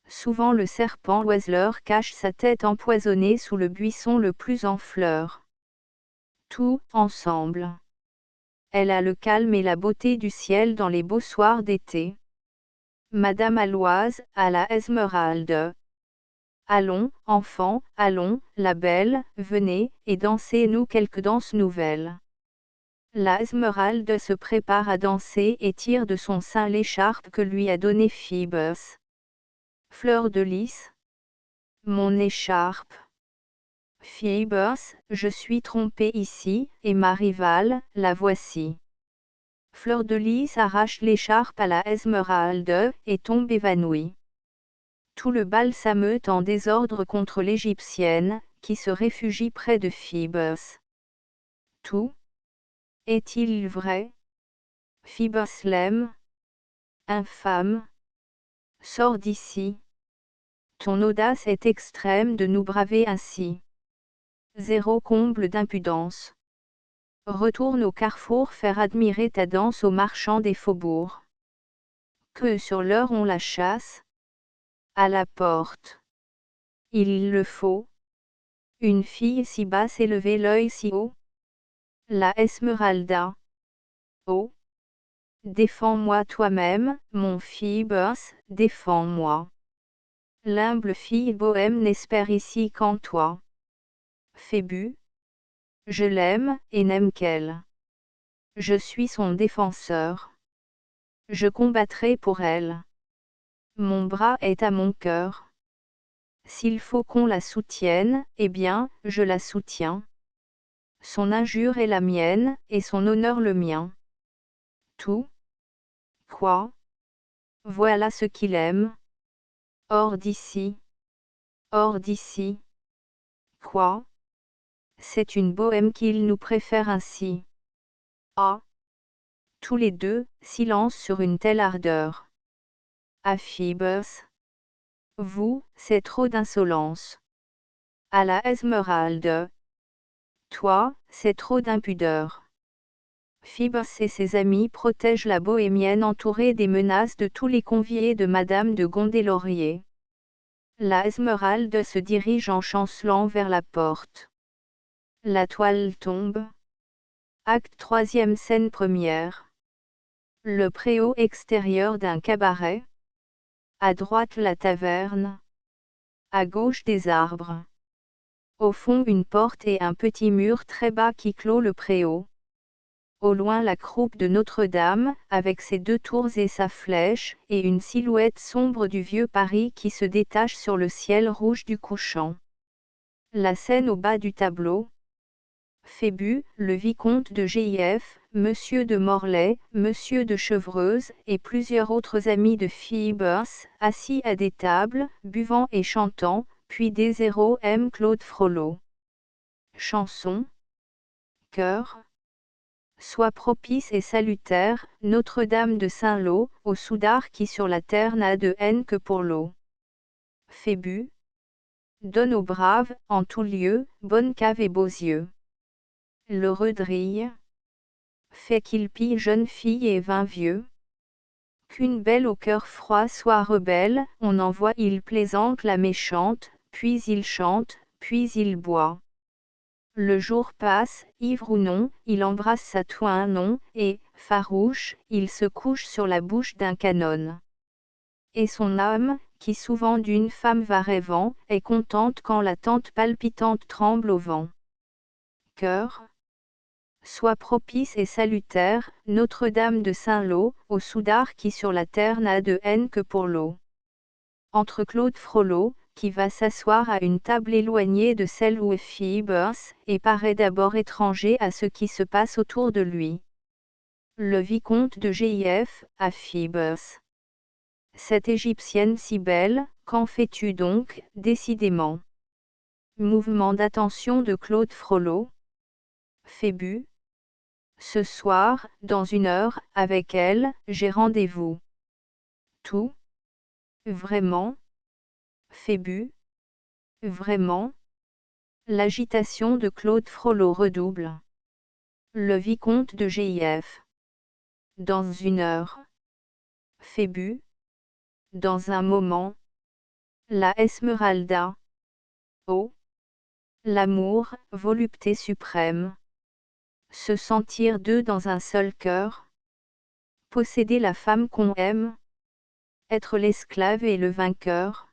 Souvent le serpent oiseleur cache sa tête empoisonnée sous le buisson le plus en fleurs. Tout, ensemble. Elle a le calme et la beauté du ciel dans les beaux soirs d'été. Madame Aloise, à la Esmeralde. Allons, enfants, allons, la belle, venez, et dansez-nous quelques danses nouvelles. La Esmeralde se prépare à danser et tire de son sein l'écharpe que lui a donnée Phoebus. Fleur de lys. Mon écharpe. Phoebus, je suis trompée ici, et ma rivale, la voici. Fleur de lys arrache l'écharpe à la Esmeralde, et tombe évanouie. Tout le bal s'ameute en désordre contre l'Égyptienne, qui se réfugie près de Phoebus. Tout. Est-il vrai? Phoebus l'aime? Infâme. Sors d'ici. Ton audace est extrême de nous braver ainsi. Zéro comble d'impudence. Retourne au carrefour faire admirer ta danse aux marchands des faubourgs. Que sur l'heure on la chasse? À la porte. Il le faut. Une fille si basse élever l'œil si haut. La Esmeralda. Oh! Défends-moi toi-même, mon Phoebus, défends-moi. L'humble fille bohème n'espère ici qu'en toi. Phébus. Je l'aime, et n'aime qu'elle. Je suis son défenseur. Je combattrai pour elle. Mon bras est à mon cœur. S'il faut qu'on la soutienne, eh bien, je la soutiens. Son injure est la mienne, et son honneur le mien. Tout. Quoi? Voilà ce qu'il aime. Hors d'ici. Hors d'ici. Quoi? C'est une bohème qu'il nous préfère ainsi. Ah! Tous les deux, silence sur une telle ardeur. À Phoebus. Vous, c'est trop d'insolence. À la Esmeralde. Toi, c'est trop d'impudeur. Phoebus et ses amis protègent la bohémienne entourée des menaces de tous les conviés de Madame de Gondelaurier. La Esmeralde se dirige en chancelant vers la porte. La toile tombe. Acte 3e, scène première. Le préau extérieur d'un cabaret. À droite la taverne. À gauche des arbres. Au fond une porte et un petit mur très bas qui clôt le préau. Au loin la croupe de Notre-Dame, avec ses deux tours et sa flèche, et une silhouette sombre du vieux Paris qui se détache sur le ciel rouge du couchant. La scène au bas du tableau. Phébus, le vicomte de Gif, Monsieur de Morlaix, Monsieur de Chevreuse, et plusieurs autres amis de Phoebus, assis à des tables, buvant et chantant, puis des héros M. Claude Frollo. Chanson. Chœur. Sois propice et salutaire, Notre-Dame de Saint-Lô, au soudard qui sur la terre n'a de haine que pour l'eau. Phébus. Donne aux braves, en tout lieu, bonne cave et beaux yeux. L'heureux drille. Fait qu'il pille jeune fille et vin vieux. Qu'une belle au cœur froid soit rebelle, on en voit il plaisante la méchante, puis il chante, puis il boit. Le jour passe, ivre ou non, il embrasse sa toin non, et, farouche, il se couche sur la bouche d'un canon. Et son âme, qui souvent d'une femme va rêvant, est contente quand la tente palpitante tremble au vent. Cœur, sois propice et salutaire, Notre-Dame de Saint-Lô, au soudard qui sur la terre n'a de haine que pour l'eau. Entre Claude Frollo, qui va s'asseoir à une table éloignée de celle où est Phoebus, et paraît d'abord étranger à ce qui se passe autour de lui. Le vicomte de GIF, à Phoebus. Cette Égyptienne si belle, qu'en fais-tu donc, décidément? Mouvement d'attention de Claude Frollo. Phébus. Ce soir, dans 1 heure, avec elle, j'ai rendez-vous. Tout? Vraiment? Phébus. Vraiment? L'agitation de Claude Frollo redouble. Le vicomte de GIF. Dans 1 heure. Phébus. Dans un moment. La Esmeralda. Oh! L'amour, volupté suprême. Se sentir deux dans un seul cœur. Posséder la femme qu'on aime. Être l'esclave et le vainqueur.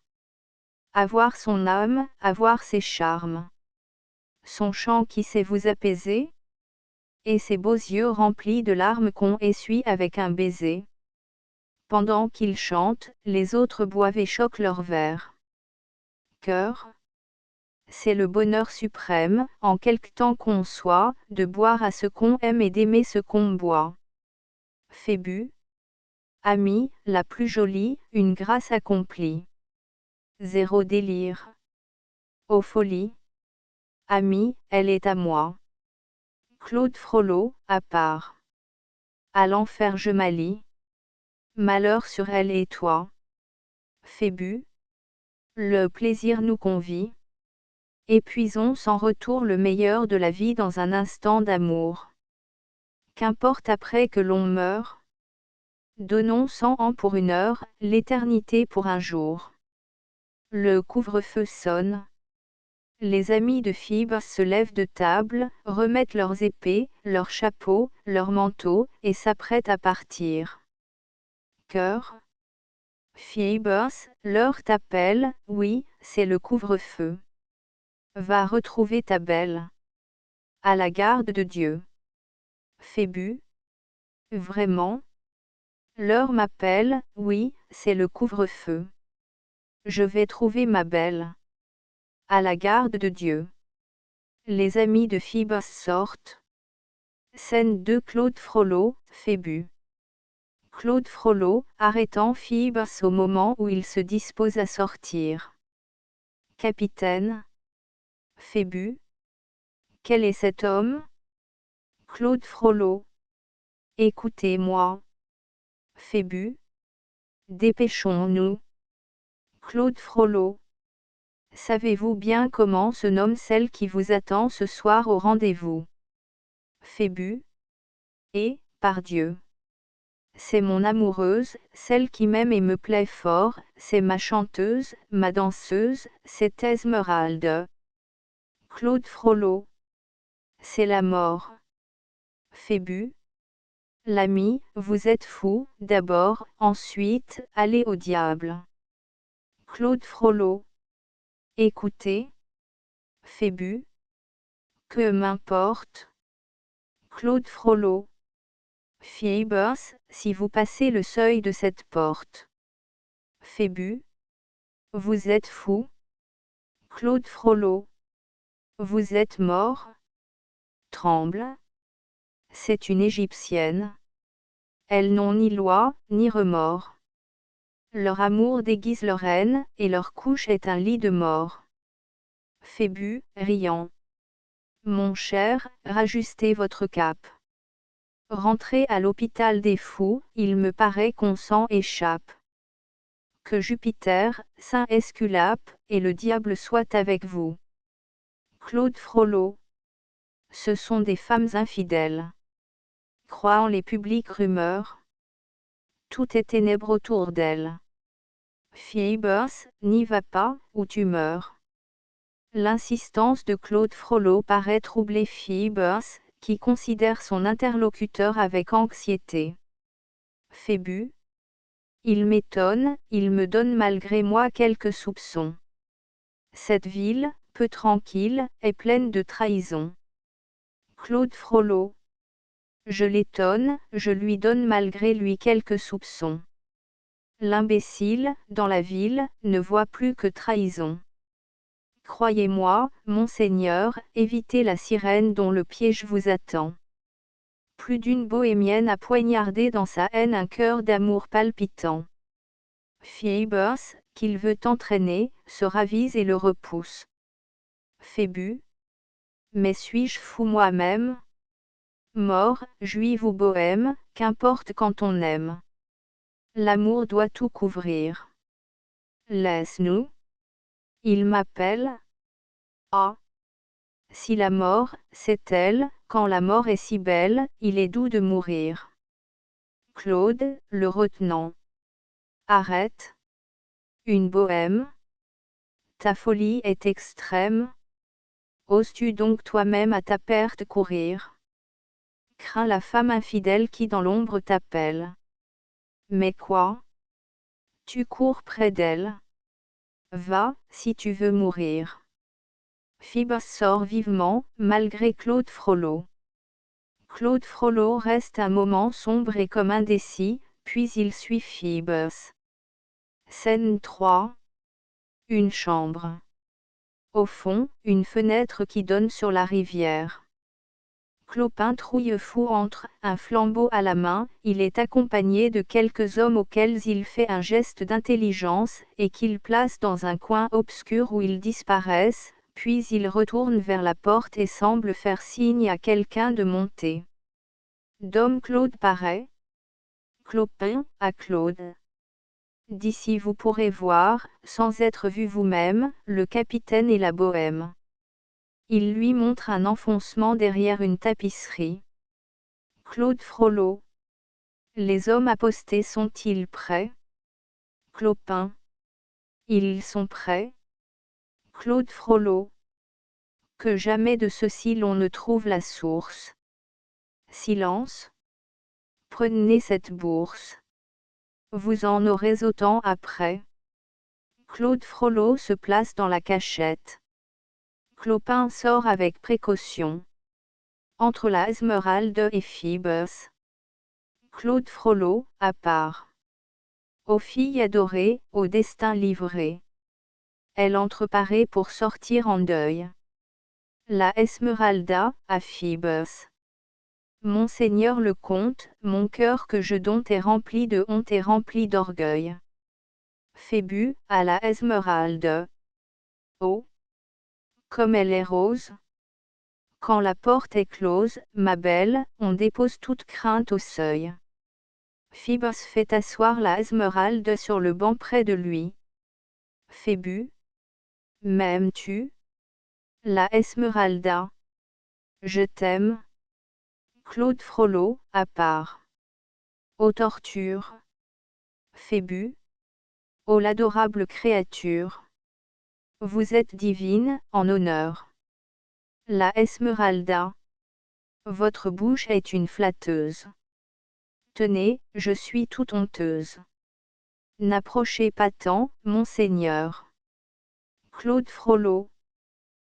Avoir son âme, avoir ses charmes. Son chant qui sait vous apaiser. Et ses beaux yeux remplis de larmes qu'on essuie avec un baiser. Pendant qu'il chante, les autres boivent et choquent leurs verres. Cœur. C'est le bonheur suprême, en quelque temps qu'on soit, de boire à ce qu'on aime et d'aimer ce qu'on boit. Phébus. Amie, la plus jolie, une grâce accomplie. Zéro délire. Ô folie. Amie, elle est à moi. Claude Frollo, à part. À l'enfer je m'allie. Malheur sur elle et toi. Phébus. Le plaisir nous convie. Épuisons sans retour le meilleur de la vie dans un instant d'amour. Qu'importe après que l'on meure. Donnons 100 ans pour 1 heure, l'éternité pour un jour. Le couvre-feu sonne. Les amis de Phoebus se lèvent de table, remettent leurs épées, leurs chapeaux, leurs manteaux, et s'apprêtent à partir. Cœur. Phoebus, l'heure t'appelle, oui, c'est le couvre-feu. Va retrouver ta belle. À la garde de Dieu. Phébus. Vraiment? L'heure m'appelle, oui, c'est le couvre-feu. Je vais trouver ma belle. À la garde de Dieu. Les amis de Phoebus sortent. Scène 2 Claude Frollo, Phébus. Claude Frollo, arrêtant Phoebus au moment où il se dispose à sortir. Capitaine. Phébus. Quel est cet homme? Claude Frollo. Écoutez-moi. Phébus. Dépêchons-nous. Claude Frollo. Savez-vous bien comment se nomme celle qui vous attend ce soir au rendez-vous? Phébus. Et, pardieu. C'est mon amoureuse, celle qui m'aime et me plaît fort, c'est ma chanteuse, ma danseuse, c'est Esmeralda. Claude Frollo. C'est la mort. Phébus. L'ami, vous êtes fou, d'abord, ensuite, allez au diable. Claude Frollo. Écoutez. Phébus. Que m'importe? Claude Frollo. Phoebus, si vous passez le seuil de cette porte. Phébus. Vous êtes fou? Claude Frollo. Vous êtes mort? Tremble. C'est une Égyptienne. Elles n'ont ni loi, ni remords. Leur amour déguise leur haine, et leur couche est un lit de mort. Phébus, riant. Mon cher, rajustez votre cape. Rentrez à l'hôpital des fous, il me paraît qu'on s'en échappe. Que Jupiter, Saint Esculape, et le diable soient avec vous. Claude Frollo. Ce sont des femmes infidèles. Croient en les publiques rumeurs. Tout est ténèbre autour d'elles. Phoebus, n'y va pas, ou tu meurs. L'insistance de Claude Frollo paraît troubler Phoebus, qui considère son interlocuteur avec anxiété. Phébus. Il m'étonne, il me donne malgré moi quelques soupçons. Cette ville, peu tranquille, est pleine de trahisons. Claude Frollo. Je l'étonne, je lui donne malgré lui quelques soupçons. L'imbécile, dans la ville, ne voit plus que trahison. Croyez-moi, monseigneur, évitez la sirène dont le piège vous attend. Plus d'une bohémienne a poignardé dans sa haine un cœur d'amour palpitant. Phoebus, qu'il veut entraîner, se ravise et le repousse. Phébus. Mais suis-je fou moi-même? Mort, juive ou bohème, qu'importe quand on aime. L'amour doit tout couvrir. Laisse-nous. Il m'appelle. Ah. Si la mort, c'est elle, quand la mort est si belle, il est doux de mourir. Claude, le retenant. Arrête. Une bohème. Ta folie est extrême. Oses-tu donc toi-même à ta perte courir? Crains la femme infidèle qui dans l'ombre t'appelle. Mais quoi? Tu cours près d'elle. Va, si tu veux mourir. Phoebus sort vivement, malgré Claude Frollo. Claude Frollo reste un moment sombre et comme indécis, puis il suit Phoebus. Scène 3. Une chambre. Au fond, une fenêtre qui donne sur la rivière. Clopin Trouillefou entre, un flambeau à la main, il est accompagné de quelques hommes auxquels il fait un geste d'intelligence, et qu'il place dans un coin obscur où ils disparaissent, puis il retourne vers la porte et semble faire signe à quelqu'un de monter. Dom Claude paraît. Clopin, à Claude. D'ici vous pourrez voir, sans être vu vous-même, le capitaine et la bohème. Il lui montre un enfoncement derrière une tapisserie. Claude Frollo. Les hommes apostés sont-ils prêts? Clopin. Ils sont prêts. Claude Frollo. Que jamais de ceci l'on ne trouve la source. Silence. Prenez cette bourse. Vous en aurez autant après. Claude Frollo se place dans la cachette. Clopin sort avec précaution. Entre la Esmeralde et Phoebus. Claude Frollo, à part. Aux filles adorées, au destin livré. Elle entreparaît pour sortir en deuil. La Esmeralda, à Phoebus. Monseigneur le comte, mon cœur que je dompte est rempli de honte et rempli d'orgueil. Phébus, à la Esmeralde. Oh! Comme elle est rose! Quand la porte est close, ma belle, on dépose toute crainte au seuil. Phoebus fait asseoir la Esmeralde sur le banc près de lui. Phébus. M'aimes-tu? La Esmeralda. Je t'aime. Claude Frollo, à part. Ô torture. Phébus. Ô l'adorable créature. Vous êtes divine, en honneur. La Esmeralda. Votre bouche est une flatteuse. Tenez, je suis toute honteuse. N'approchez pas tant, monseigneur. Claude Frollo.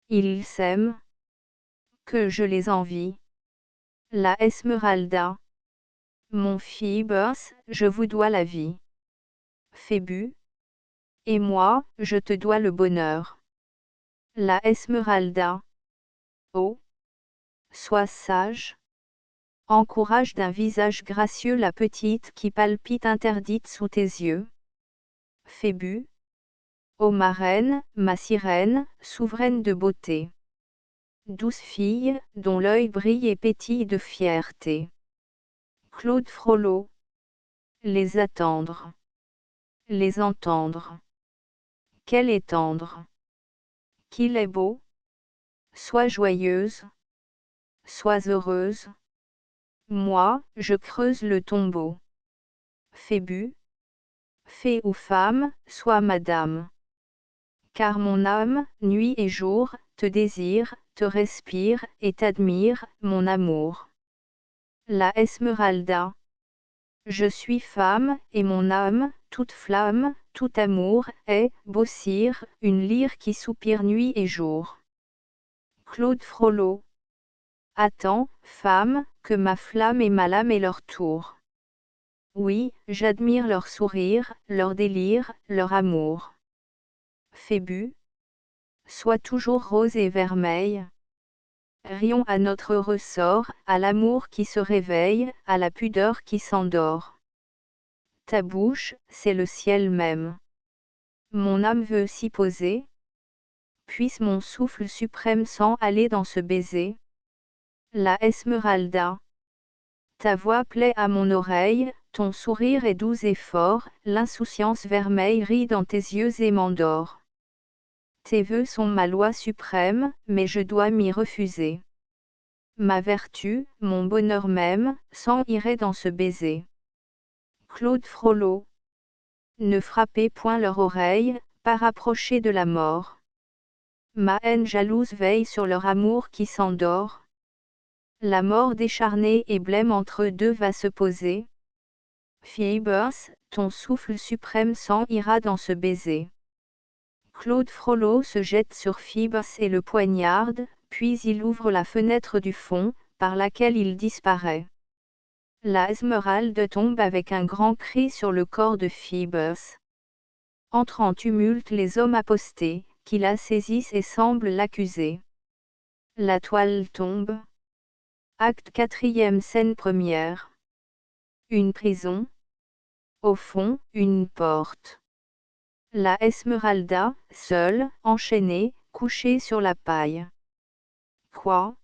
Ils s'aiment. Que je les envie. La Esmeralda. Mon Phoebus, je vous dois la vie. Phébus. Et moi, je te dois le bonheur. La Esmeralda. Oh! Sois sage. Encourage d'un visage gracieux la petite qui palpite interdite sous tes yeux. Phébus. Ô marraine, ma sirène, souveraine de beauté. Douce fille, dont l'œil brille et pétille de fierté. Claude Frollo. Les attendre. Les entendre. Qu'elle est tendre. Qu'il est beau. Sois joyeuse. Sois heureuse. Moi, je creuse le tombeau. Phébus. Fée ou femme, sois madame. Car mon âme, nuit et jour, te désire, te respire et t'admire, mon amour. La Esmeralda. Je suis femme, et mon âme, toute flamme, tout amour, est, beau sire, une lyre qui soupire nuit et jour. Claude Frollo. Attends, femme, que ma flamme et ma lame aient leur tour. Oui, j'admire leur sourire, leur délire, leur amour. Phébus. Sois toujours rose et vermeil. Rions à notre ressort, à l'amour qui se réveille, à la pudeur qui s'endort. Ta bouche, c'est le ciel même. Mon âme veut s'y poser. Puisse mon souffle suprême s'en aller dans ce baiser. La Esmeralda. Ta voix plaît à mon oreille, ton sourire est doux et fort, l'insouciance vermeille rit dans tes yeux et m'endort. Tes vœux sont ma loi suprême, mais je dois m'y refuser. Ma vertu, mon bonheur même, s'en irait dans ce baiser. Claude Frollo. Ne frappez point leur oreille, pas rapprocher de la mort. Ma haine jalouse veille sur leur amour qui s'endort. La mort décharnée et blême entre eux deux va se poser. Phoebus, ton souffle suprême s'en ira dans ce baiser. Claude Frollo se jette sur Phoebus et le poignarde, puis il ouvre la fenêtre du fond, par laquelle il disparaît. La Esmeralde tombe avec un grand cri sur le corps de Phoebus. Entrent en tumulte les hommes apostés, qui la saisissent et semblent l'accuser. La toile tombe. Acte 4e, scène première. Une prison. Au fond, une porte. La Esmeralda, seule, enchaînée, couchée sur la paille. Quoi?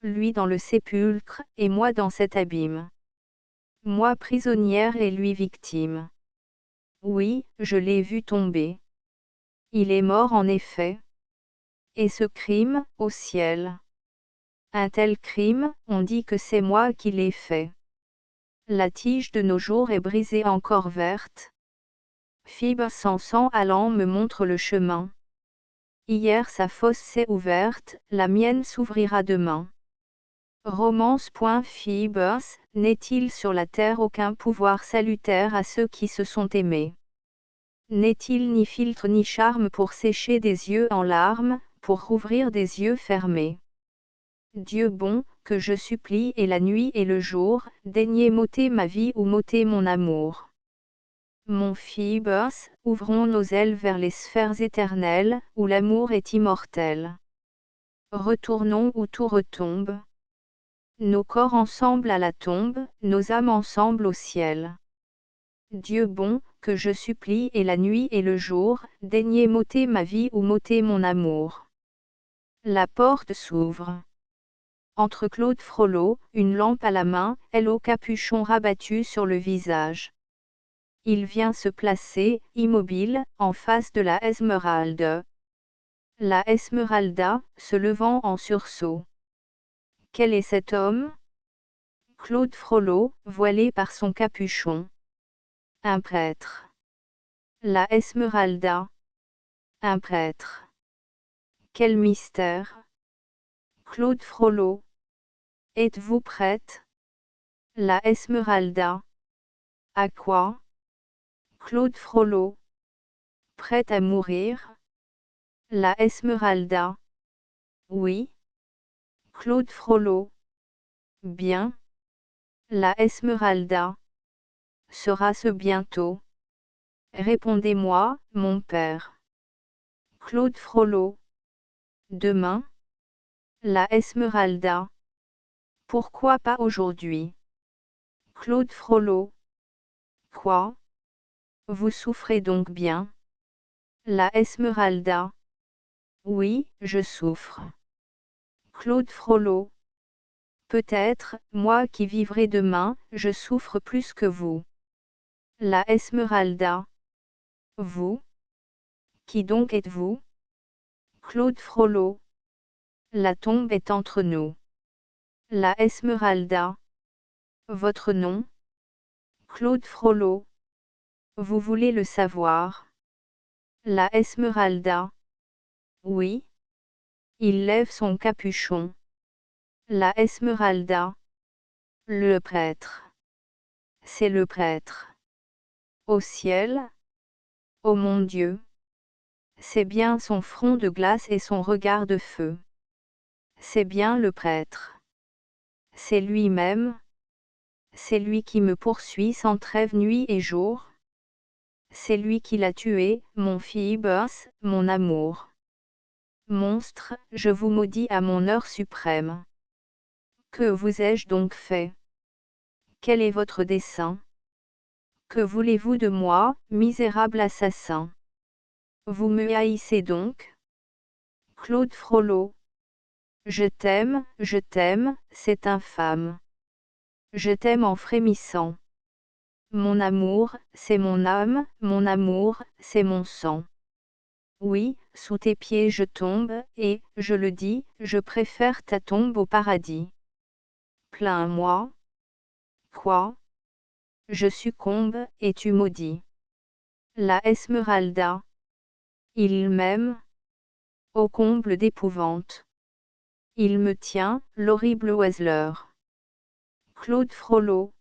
Lui dans le sépulcre, et moi dans cet abîme. Moi prisonnière et lui victime. Oui, je l'ai vu tomber. Il est mort en effet. Et ce crime, au ciel. Un tel crime, on dit que c'est moi qui l'ai fait. La tige de nos jours est brisée encore verte. Phoebus sans sang allant me montre le chemin. Hier sa fosse s'est ouverte, la mienne s'ouvrira demain. Romance. Phoebus, n'est-il sur la terre aucun pouvoir salutaire à ceux qui se sont aimés? N'est-il ni filtre ni charme pour sécher des yeux en larmes, pour rouvrir des yeux fermés? Dieu bon, que je supplie et la nuit et le jour, daignez m'ôter ma vie ou m'ôter mon amour. Mon Phoebus, ouvrons nos ailes vers les sphères éternelles, où l'amour est immortel. Retournons où tout retombe. Nos corps ensemble à la tombe, nos âmes ensemble au ciel. Dieu bon, que je supplie et la nuit et le jour, daignez m'ôter ma vie ou m'ôter mon amour. La porte s'ouvre. Entre Claude Frollo, une lampe à la main, elle au capuchon rabattu sur le visage. Il vient se placer, immobile, en face de la Esmeralda. La Esmeralda, se levant en sursaut. Quel est cet homme? Claude Frollo, voilé par son capuchon. Un prêtre. La Esmeralda. Un prêtre. Quel mystère! Claude Frollo. Êtes-vous prête? La Esmeralda. À quoi? Claude Frollo. Prête à mourir? La Esmeralda. Oui. Claude Frollo. Bien. La Esmeralda. Sera-ce bientôt? Répondez-moi, mon père. Claude Frollo. Demain? La Esmeralda. Pourquoi pas aujourd'hui? Claude Frollo. Quoi? Vous souffrez donc bien? La Esmeralda. Oui, je souffre. Claude Frollo. Peut-être, moi qui vivrai demain, je souffre plus que vous. La Esmeralda. Vous? Qui donc êtes-vous? Claude Frollo. La tombe est entre nous. La Esmeralda. Votre nom? Claude Frollo. Vous voulez le savoir? La Esmeralda. Oui. Il lève son capuchon. La Esmeralda. Le prêtre. C'est le prêtre. Au ciel. Ô mon Dieu. C'est bien son front de glace et son regard de feu. C'est bien le prêtre. C'est lui-même. C'est lui qui me poursuit sans trêve nuit et jour. C'est lui qui l'a tué, mon Phoebus, mon amour. Monstre, je vous maudis à mon heure suprême. Que vous ai-je donc fait? Quel est votre dessein? Que voulez-vous de moi, misérable assassin? Vous me haïssez donc? Claude Frollo. Je t'aime, c'est infâme. Je t'aime en frémissant. Mon amour, c'est mon âme, mon amour, c'est mon sang. Oui, sous tes pieds je tombe, et, je le dis, je préfère ta tombe au paradis. Plains-moi. Quoi? Je succombe, et tu maudis. La Esmeralda. Il m'aime. Au comble d'épouvante. Il me tient, l'horrible oiseleur. Claude Frollo.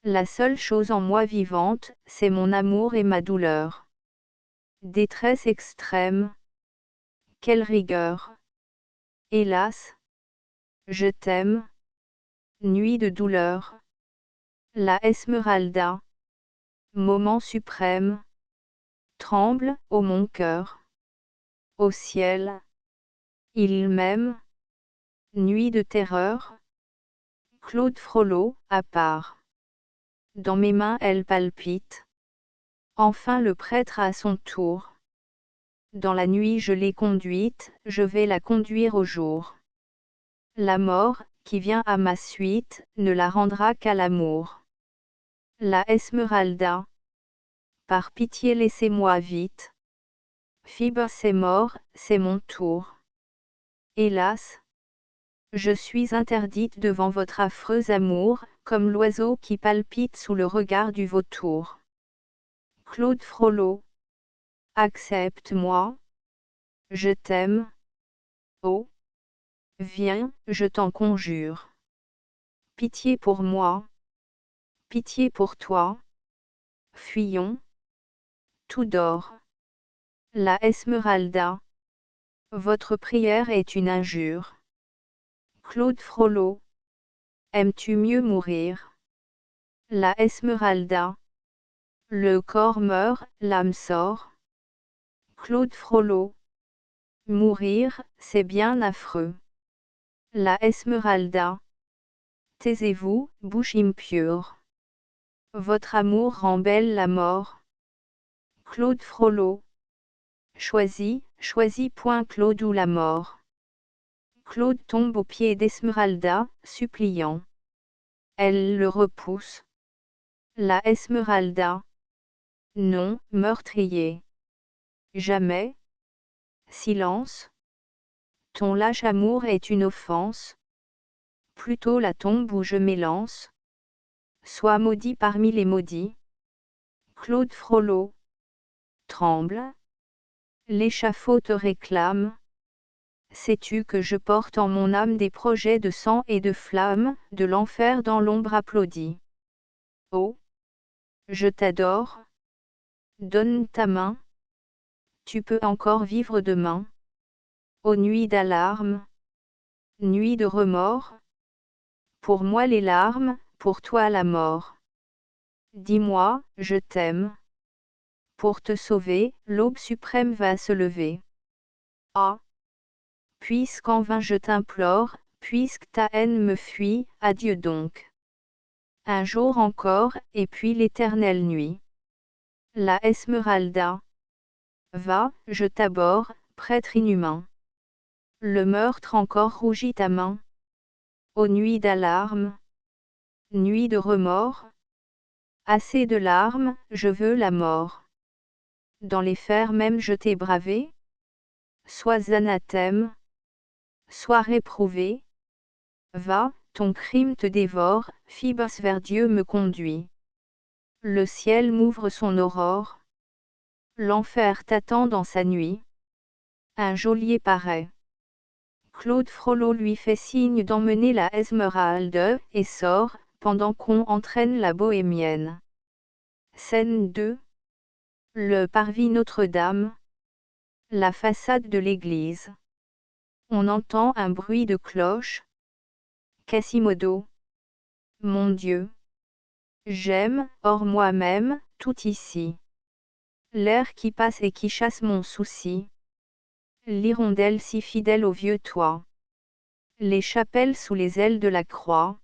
La seule chose en moi vivante, c'est mon amour et ma douleur. Détresse extrême. Quelle rigueur. Hélas. Je t'aime. Nuit de douleur. La Esmeralda. Moment suprême. Tremble, ô mon cœur. Au ciel. Il m'aime. Nuit de terreur. Claude Frollo, à part. Dans mes mains elle palpite. Enfin le prêtre à son tour. Dans la nuit je l'ai conduite, je vais la conduire au jour. La mort, qui vient à ma suite, ne la rendra qu'à l'amour. La Esmeralda. Par pitié laissez-moi vite. Phoebus est mort, c'est mon tour. Hélas. Je suis interdite devant votre affreux amour, comme l'oiseau qui palpite sous le regard du vautour. Claude Frollo. Accepte-moi. Je t'aime. Oh. Viens, je t'en conjure. Pitié pour moi. Pitié pour toi. Fuyons. Tout dort. La Esmeralda. Votre prière est une injure. Claude Frollo. Aimes-tu mieux mourir? La Esmeralda. Le corps meurt, l'âme sort. Claude Frollo. Mourir, c'est bien affreux. La Esmeralda. Taisez-vous, bouche impure. Votre amour rend belle la mort. Claude Frollo. Choisis, point Claude ou la mort. Claude tombe aux pieds d'Esmeralda, suppliant. Elle le repousse. La Esmeralda. Non, meurtrier. Jamais. Silence. Ton lâche amour est une offense. Plutôt la tombe où je m'élance. Sois maudit parmi les maudits. Claude Frollo. Tremble. L'échafaud te réclame. Sais-tu que je porte en mon âme des projets de sang et de flamme, de l'enfer dans l'ombre applaudie. Oh. Je t'adore. Donne ta main. Tu peux encore vivre demain. Ô nuit d'alarme. Nuit de remords. Pour moi les larmes, pour toi la mort. Dis-moi, je t'aime. Pour te sauver, l'aube suprême va se lever. Ah. Puisqu'en vain je t'implore, puisque ta haine me fuit, adieu donc. Un jour encore, et puis l'éternelle nuit. La Esmeralda. Va, je t'abhorre, prêtre inhumain. Le meurtre encore rougit ta main. Ô nuit d'alarme. Nuit de remords. Assez de larmes, je veux la mort. Dans les fers même je t'ai bravé. Sois anathème. Sois réprouvé. Va, ton crime te dévore, Phoebus vers Dieu me conduit. Le ciel m'ouvre son aurore. L'enfer t'attend dans sa nuit. Un geôlier paraît. Claude Frollo lui fait signe d'emmener la Esmeralde, et sort, pendant qu'on entraîne la bohémienne. Scène 2. Le parvis Notre-Dame. La façade de l'église. On entend un bruit de cloche. Quasimodo. Mon Dieu. J'aime, hors moi-même, tout ici. L'air qui passe et qui chasse mon souci. L'hirondelle si fidèle au vieux toit. Les chapelles sous les ailes de la croix.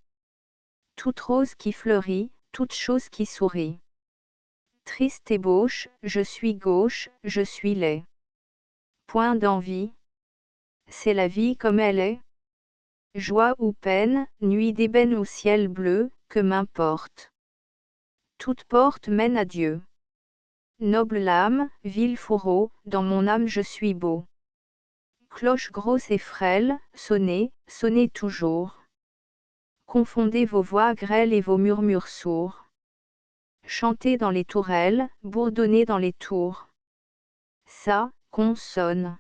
Toute rose qui fleurit, toute chose qui sourit. Triste ébauche, je suis gauche, je suis laid. Point d'envie. C'est la vie comme elle est. Joie ou peine, nuit d'ébène ou ciel bleu, que m'importe. Toute porte mène à Dieu. Noble lame, vil fourreau, dans mon âme je suis beau. Cloche grosse et frêle, sonnez, sonnez toujours. Confondez vos voix grêles et vos murmures sourds. Chantez dans les tourelles, bourdonnez dans les tours. Ça, qu'on sonne.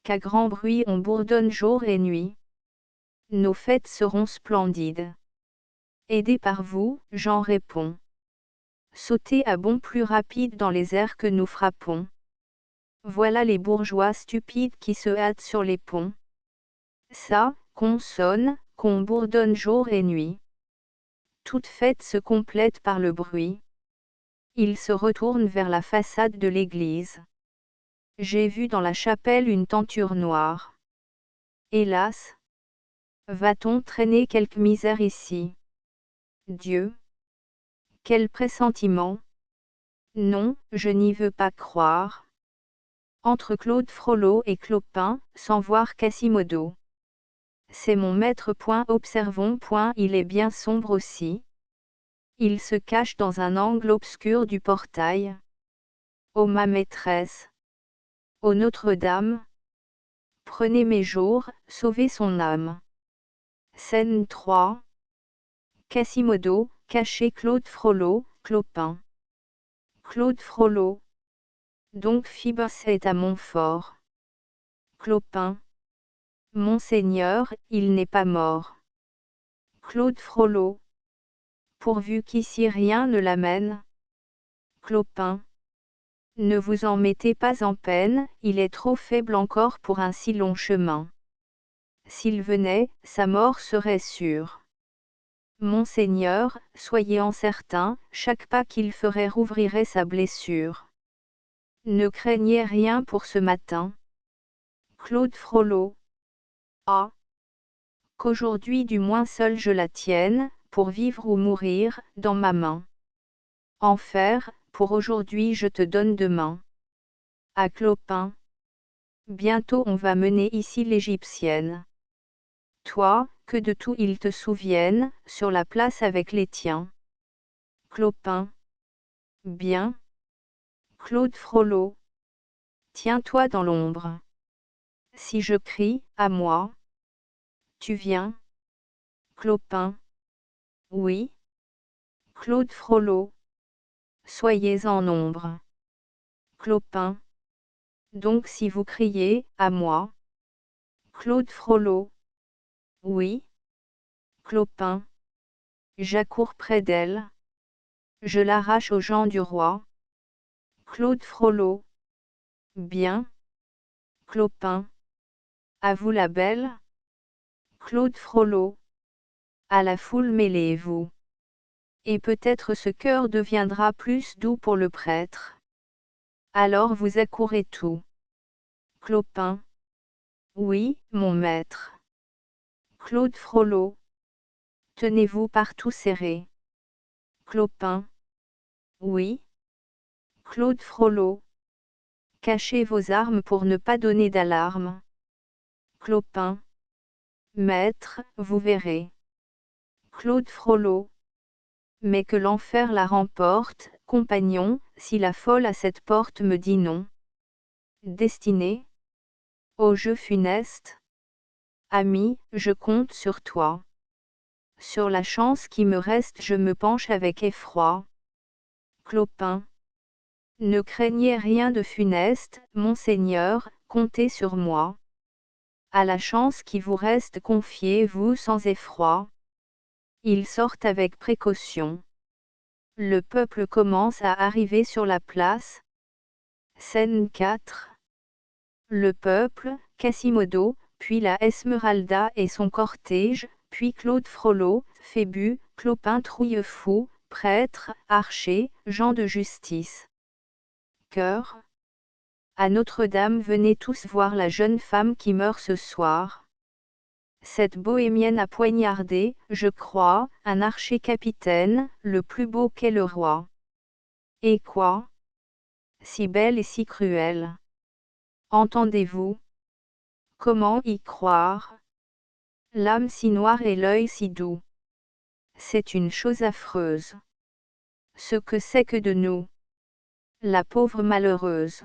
Qu'à grand bruit on bourdonne jour et nuit. Nos fêtes seront splendides. Aidé par vous, j'en réponds. Sautez à bond plus rapide dans les airs que nous frappons. Voilà les bourgeois stupides qui se hâtent sur les ponts. Ça, qu'on sonne, qu'on bourdonne jour et nuit. Toute fête se complète par le bruit. Il se retourne vers la façade de l'église. J'ai vu dans la chapelle une tenture noire. Hélas! Va-t-on traîner quelque misère ici? Dieu! Quel pressentiment! Non, je n'y veux pas croire. Entre Claude Frollo et Clopin, sans voir Quasimodo. C'est mon maître. Observons. Il est bien sombre aussi. Il se cache dans un angle obscur du portail. Ô ma maîtresse! Ô Notre-Dame! Prenez mes jours, sauvez son âme. Scène 3. Quasimodo, caché. Claude Frollo, Clopin. Claude Frollo. Donc Phoebus est à Montfort. Clopin. Monseigneur, il n'est pas mort. Claude Frollo. Pourvu qu'ici rien ne l'amène. Clopin. Ne vous en mettez pas en peine, il est trop faible encore pour un si long chemin. S'il venait, sa mort serait sûre. Monseigneur, soyez en certain, chaque pas qu'il ferait rouvrirait sa blessure. Ne craignez rien pour ce matin. Claude Frollo. Ah! Qu'aujourd'hui du moins seul je la tienne, pour vivre ou mourir, dans ma main. Enfer, pour aujourd'hui je te donne demain. À Clopin. Bientôt on va mener ici l'égyptienne. Toi, que de tout ils te souviennent, sur la place avec les tiens. Clopin. Bien. Claude Frollo. Tiens-toi dans l'ombre. Si je crie, à moi. Tu viens? Clopin. Oui. Claude Frollo. Soyez en ombre. Clopin. Donc si vous criez, à moi. Claude Frollo. Oui. Clopin. J'accours près d'elle. Je l'arrache aux gens du roi. Claude Frollo. Bien. Clopin. À vous la belle. Claude Frollo. À la foule mêlez-vous. Et peut-être ce cœur deviendra plus doux pour le prêtre. Alors vous accourez tout. Clopin. Oui, mon maître. Claude Frollo. Tenez-vous partout serré. Clopin. Oui. Claude Frollo. Cachez vos armes pour ne pas donner d'alarme. Clopin. Maître, vous verrez. Claude Frollo. Mais que l'enfer la remporte, compagnon, si la folle à cette porte me dit non. Destinée. Au jeu funeste. Ami, je compte sur toi. Sur la chance qui me reste je me penche avec effroi. Clopin. Ne craignez rien de funeste, monseigneur, comptez sur moi. À la chance qui vous reste, confiez-vous sans effroi. Ils sortent avec précaution. Le peuple commence à arriver sur la place. Scène 4. Le peuple, Quasimodo, puis la Esmeralda et son cortège, puis Claude Frollo, Phébus, Clopin Trouillefou, prêtre, archer, gens de justice. Chœur. À Notre-Dame, venez tous voir la jeune femme qui meurt ce soir. Cette bohémienne a poignardé, je crois, un archer-capitaine, le plus beau qu'est le roi. Et quoi? Si belle et si cruelle. Entendez-vous? Comment y croire? L'âme si noire et l'œil si doux. C'est une chose affreuse. Ce que c'est que de nous. La pauvre malheureuse.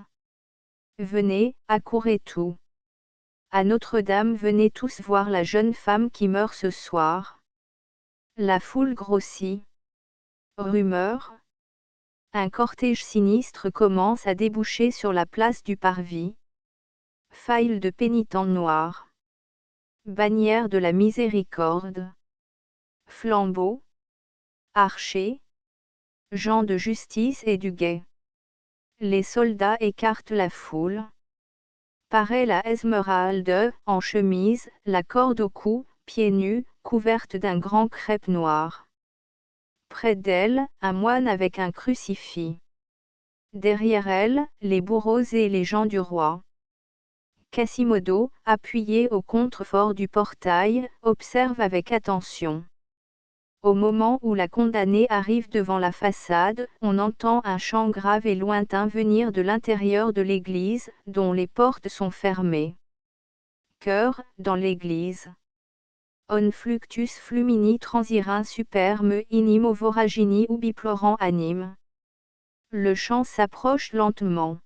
Venez, accourez tout. À Notre-Dame, venez tous voir la jeune femme qui meurt ce soir. La foule grossit. Rumeur. Un cortège sinistre commence à déboucher sur la place du Parvis. File de pénitents noirs. Bannière de la miséricorde. Flambeaux. Archers. Gens de justice et du guet. Les soldats écartent la foule. Paraît la Esmeralde, en chemise, la corde au cou, pieds nus, couverte d'un grand crêpe noir. Près d'elle, un moine avec un crucifix. Derrière elle, les bourreaux et les gens du roi. Quasimodo, appuyé au contrefort du portail, observe avec attention. Au moment où la condamnée arrive devant la façade, on entend un chant grave et lointain venir de l'intérieur de l'église, dont les portes sont fermées. Chœur, dans l'église. On fluctus flumini transirin superme inimo voragini ubiplorant anime. Le chant s'approche lentement.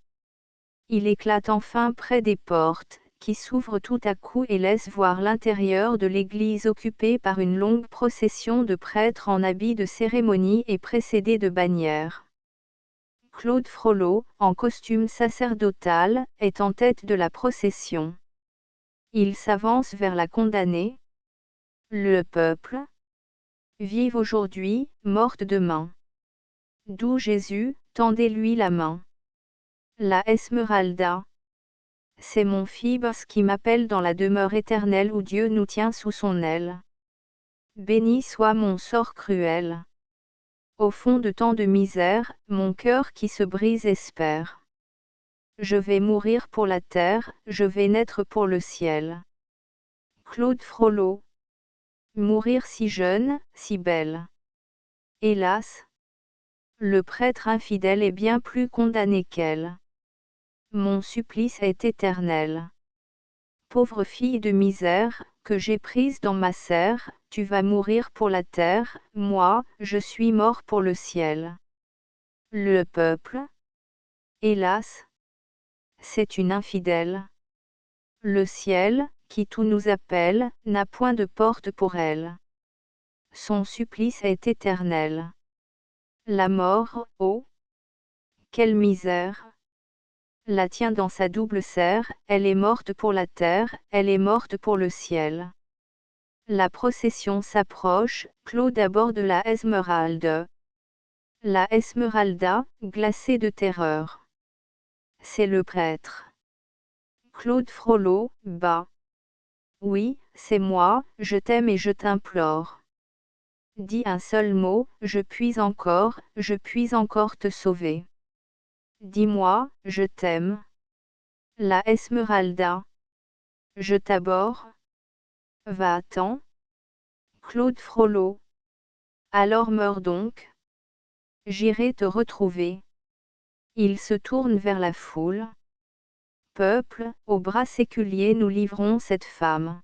Il éclate enfin près des portes, qui s'ouvrent tout à coup et laissent voir l'intérieur de l'église occupée par une longue procession de prêtres en habits de cérémonie et précédés de bannières. Claude Frollo, en costume sacerdotal, est en tête de la procession. Il s'avance vers la condamnée. Le peuple. Vive aujourd'hui, morte demain. D'où Jésus, tendez-lui la main. La Esmeralda. C'est mon Phoebus qui m'appelle dans la demeure éternelle où Dieu nous tient sous son aile. Béni soit mon sort cruel. Au fond de tant de misère, mon cœur qui se brise espère. Je vais mourir pour la terre, je vais naître pour le ciel. Claude Frollo. Mourir si jeune, si belle. Hélas! Le prêtre infidèle est bien plus condamné qu'elle. Mon supplice est éternel. Pauvre fille de misère, que j'ai prise dans ma serre, tu vas mourir pour la terre, moi, je suis mort pour le ciel. Le peuple. Hélas! C'est une infidèle. Le ciel, qui tout nous appelle, n'a point de porte pour elle. Son supplice est éternel. La mort, oh! Quelle misère! La tient dans sa double serre, elle est morte pour la terre, elle est morte pour le ciel. La procession s'approche, Claude aborde la Esmeralde. La Esmeralda, glacée de terreur. C'est le prêtre. Claude Frollo, bas. Oui, c'est moi, je t'aime et je t'implore. Dis un seul mot, je puis encore te sauver. Dis-moi, je t'aime. La Esmeralda. Je t'aborde. Va-t'en. Claude Frollo. Alors meurs donc. J'irai te retrouver. Il se tourne vers la foule. Peuple, aux bras séculiers nous livrons cette femme.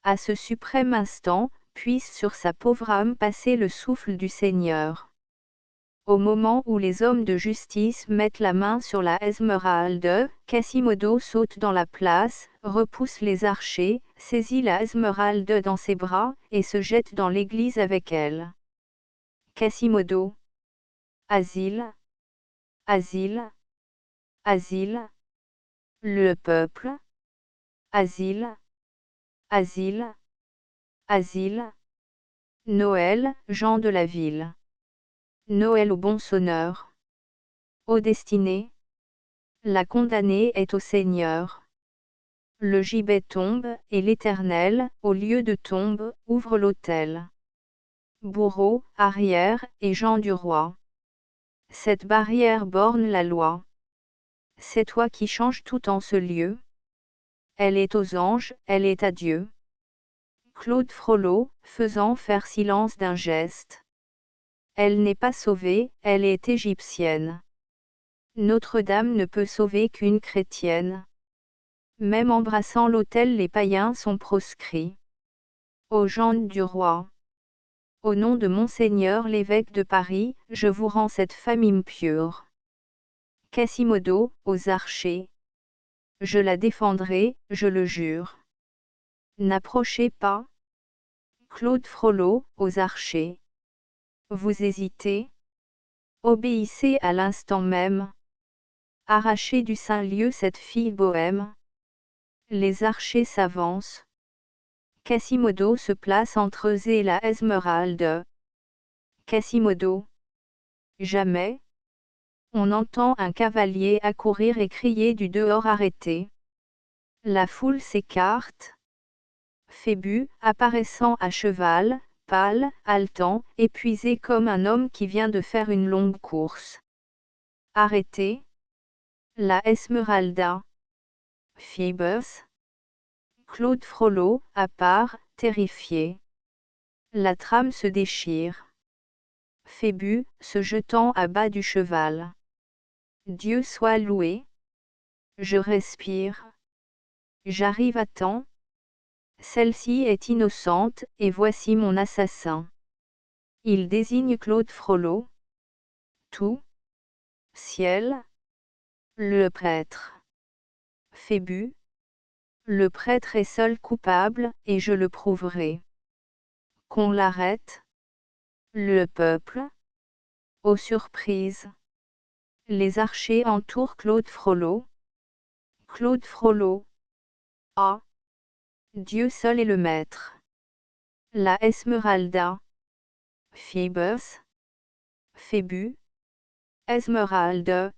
À ce suprême instant, puisse sur sa pauvre âme passer le souffle du Seigneur. Au moment où les hommes de justice mettent la main sur la Esmeralde, Quasimodo saute dans la place, repousse les archers, saisit la Esmeralde dans ses bras, et se jette dans l'église avec elle. Quasimodo. Asile. Asile. Asile. Le peuple. Asile, asile, asile. Noël, Jean de la Ville. Noël au bon sonneur. Ô destinée, la condamnée est au Seigneur. Le gibet tombe, et l'Éternel, au lieu de tombe, ouvre l'autel. Bourreau, arrière, et gens du roi. Cette barrière borne la loi. C'est toi qui changes tout en ce lieu. Elle est aux anges, elle est à Dieu. Claude Frollo, faisant faire silence d'un geste. Elle n'est pas sauvée, elle est égyptienne. Notre-Dame ne peut sauver qu'une chrétienne. Même embrassant l'autel, les païens sont proscrits. Ô gens du roi. Au nom de Monseigneur l'évêque de Paris, je vous rends cette femme impure. Quasimodo, aux archers. Je la défendrai, je le jure. N'approchez pas. Claude Frollo, aux archers. Vous hésitez? Obéissez à l'instant même. Arrachez du saint lieu cette fille bohème. Les archers s'avancent. Quasimodo se place entre eux et la Esmeralde. Quasimodo. Jamais. On entend un cavalier accourir et crier du dehors arrêté. La foule s'écarte. Phébus, apparaissant à cheval, pâle, haletant, épuisé comme un homme qui vient de faire une longue course. Arrêté. La Esmeralda. Phoebus. Claude Frollo, à part, terrifié. La trame se déchire. Phébus, se jetant à bas du cheval. Dieu soit loué. Je respire. J'arrive à temps. Celle-ci est innocente, et voici mon assassin. Il désigne Claude Frollo. Tout. Ciel. Le prêtre. Phébus. Le prêtre est seul coupable, et je le prouverai. Qu'on l'arrête. Le peuple. Aux surprises. Les archers entourent Claude Frollo. Claude Frollo. Ah. Dieu seul est le maître. La Esmeralda. Phoebus. Phébus. Esmeralde.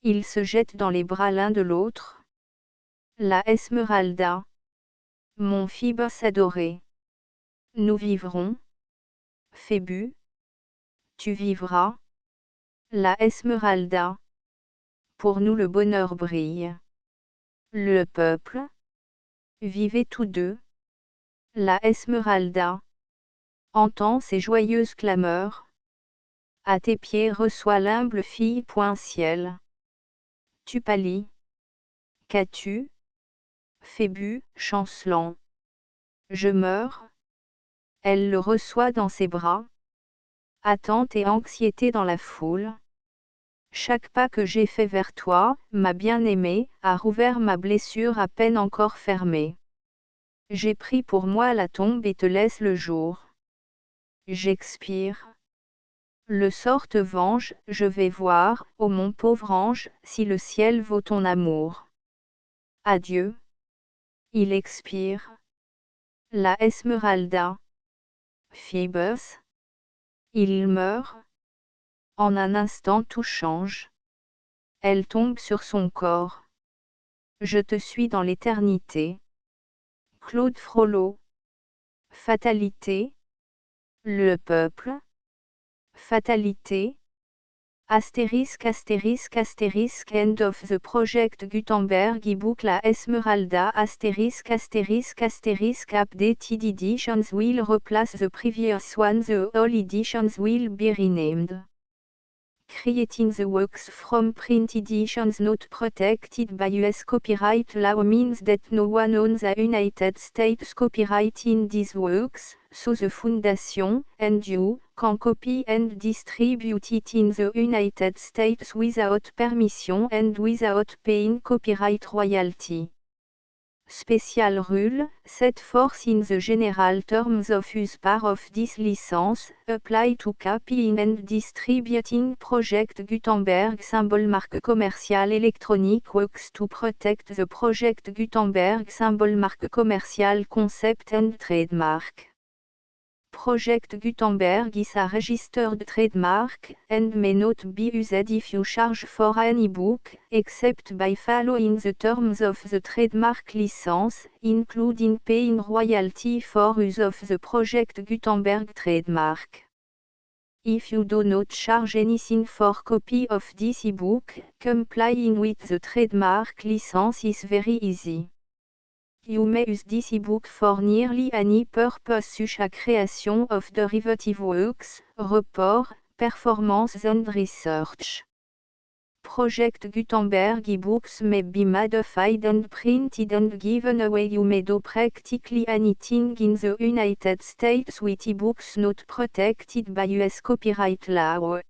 Ils se jettent dans les bras l'un de l'autre. La Esmeralda. Mon Phoebus adoré. Nous vivrons. Phébus. Tu vivras. La Esmeralda. Pour nous le bonheur brille. Le peuple. Vivez tous deux. La Esmeralda. Entends ces joyeuses clameurs. À tes pieds reçois l'humble fille. Point ciel. Tu pâlis. Qu'as-tu? Phébus, chancelant. Je meurs. Elle le reçoit dans ses bras. Attente et anxiété dans la foule. Chaque pas que j'ai fait vers toi, ma bien-aimée, a rouvert ma blessure à peine encore fermée. J'ai pris pour moi la tombe et te laisse le jour. J'expire. Le sort te venge, je vais voir, ô mon pauvre ange, si le ciel vaut ton amour. Adieu. Il expire. La Esmeralda. Phoebus. Il meurt. En un instant tout change. Elle tombe sur son corps. Je te suis dans l'éternité. Claude Frollo. Fatalité. Le peuple. Fatalité. Astérisque astérisque astérisque end of the project Gutenberg ebook La Esmeralda astérisque astérisque astérisque updated editions will replace the previous one. The all editions will be renamed. Creating the works from print editions not protected by US copyright law means that no one owns the United States copyright in these works, so the Foundation, and you, can copy and distribute it in the United States without permission and without paying copyright royalty. Special rule, set forth in the general terms of use part of this license, apply to copying and distributing Project Gutenberg symbol marque commerciale électronique works to protect the Project Gutenberg symbol marque commerciale concept and trademark. Project Gutenberg is a registered trademark, and may not be used if you charge for any book, except by following the terms of the trademark license, including paying royalty for use of the Project Gutenberg trademark. If you do not charge anything for copy of this ebook, complying with the trademark license is very easy. You may use this ebook for nearly any purpose such as creation of derivative works, report, performance and research. Project Gutenberg ebooks may be modified and printed and given away. You may do practically anything in the United States with ebooks not protected by US copyright law.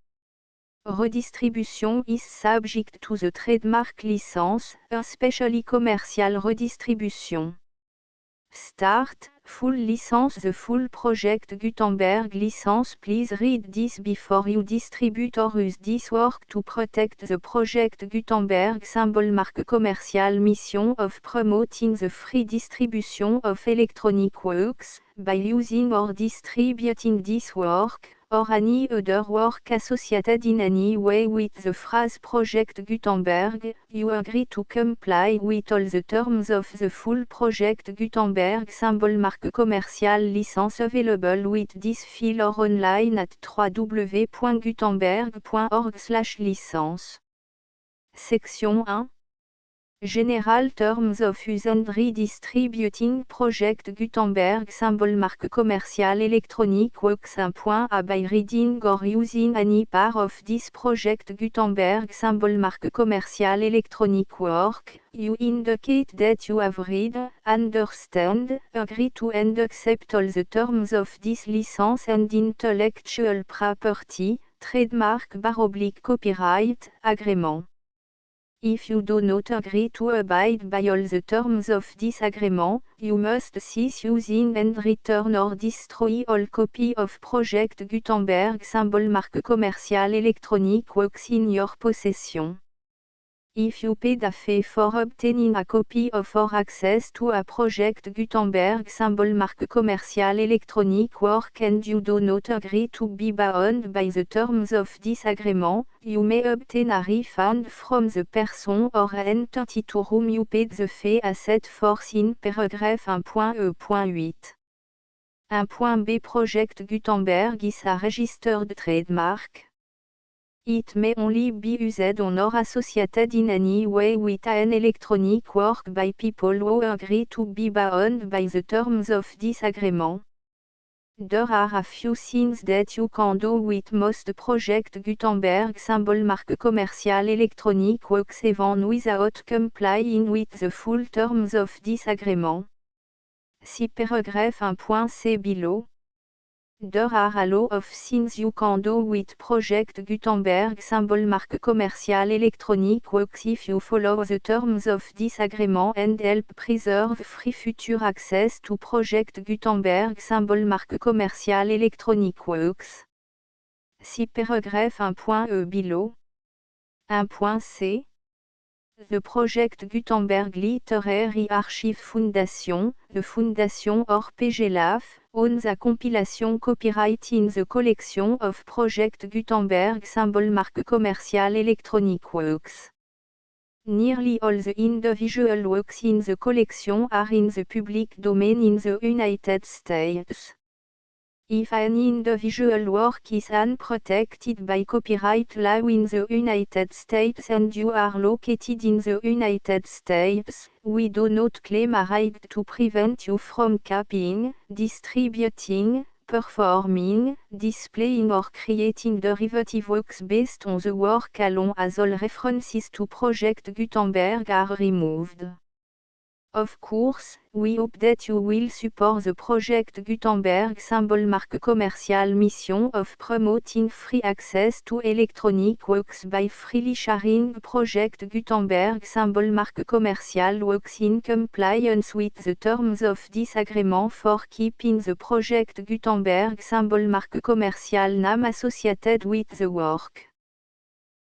Redistribution is subject to the trademark license, especially commercial redistribution. Start, full license. The full Project Gutenberg license. Please read this before you distribute or use this work to protect the Project Gutenberg symbol marque commerciale mission of promoting the free distribution of electronic works, by using or distributing this work, or any other work associated in any way with the phrase Project Gutenberg. You agree to comply with all the terms of the full Project Gutenberg symbol marque commerciale license available with this file or online at www.gutenberg.org/licence. Section 1. General Terms of Use and Redistributing Project Gutenberg symbol marque commerciale électronique works. 1.a By reading or using any part of this Project Gutenberg symbol marque commerciale électronique work, you indicate that you have read, understand, agree to and accept all the terms of this license and intellectual property, trademark/copyright, agreement. If you do not agree to abide by all the terms of this agreement, you must cease using and return or destroy all copy of Project Gutenberg symbol marque commerciale électronique works in your possession. If you paid a fee for obtaining a copy of or access to a Project Gutenberg symbol marque commerciale électronique work and you do not agree to be bound by the terms of this agreement, you may obtain a refund from the person or entity to whom you paid the fee as set forth in paragraph 1.e.8. 1.b Project Gutenberg is a registered trademark. It may only be used on or associated in any way with an electronic work by people who agree to be bound by the terms of this agreement. There are a few things that you can do with most Project Gutenberg symbol marque commerciale électronique works even without complying with the full terms of this agreement. See paragraph 1.c below. There are a lot of things you can do with Project Gutenberg symbol marque commerciale électronique works if you follow the terms of this agreement and help preserve free future access to Project Gutenberg symbol marque commerciale électronique works. See paragraph 1.e below. 1.c The Project Gutenberg Literary Archive Foundation, the Foundation or PGLAF, owns a compilation copyright in the collection of Project Gutenberg symbol marque commerciale électronique works. Nearly all the individual works in the collection are in the public domain in the United States. If an individual work is unprotected by copyright law in the United States and you are located in the United States, we do not claim a right to prevent you from copying, distributing, performing, displaying or creating derivative works based on the work alone as all references to Project Gutenberg are removed. Of course, we hope that you will support the project Gutenberg symbol marque commercial mission of promoting free access to electronic works by freely sharing project Gutenberg symbol marque commercial works in compliance with the terms of this agreement for keeping the project Gutenberg symbol marque commercial name associated with the work.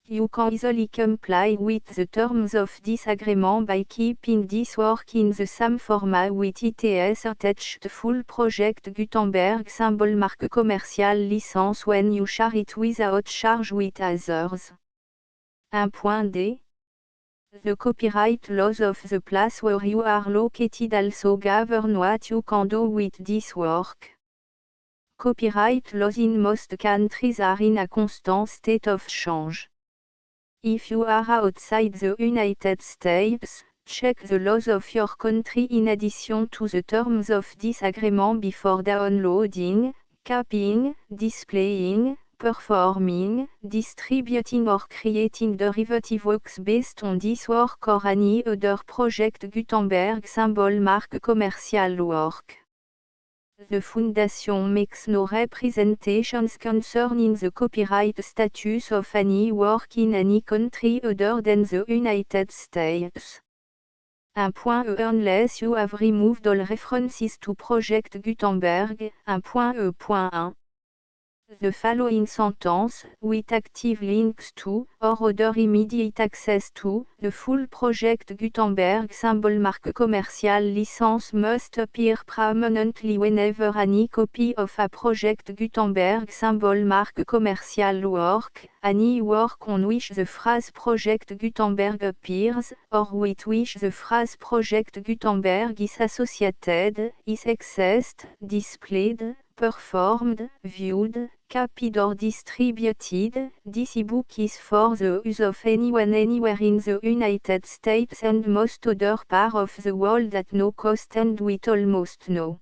You can easily comply with the terms of this agreement by keeping this work in the same format with its attached full project Gutenberg symbol marque commercial license when you share it without charge with others. 1.d. The copyright laws of the place where you are located also govern what you can do with this work. Copyright laws in most countries are in a constant state of change. If you are outside the United States, check the laws of your country in addition to the terms of this agreement before downloading, copying, displaying, performing, distributing or creating derivative works based on this work or any other project Gutenberg symbol marque commercial work. The Foundation makes no representations concerning the copyright status of any work in any country other than the United States. 1.e Unless you have removed all references to Project Gutenberg. 1.e.1 The following sentence, with active links to, or other immediate access to, the full Project Gutenberg symbol marque commercial license must appear prominently whenever any copy of a Project Gutenberg symbol marque commercial work, any work on which the phrase Project Gutenberg appears, or with which the phrase Project Gutenberg is associated, is accessed, displayed, performed, viewed, copied or distributed. This ebook is for the use of anyone anywhere in the United States and most other parts of the world at no cost and with almost no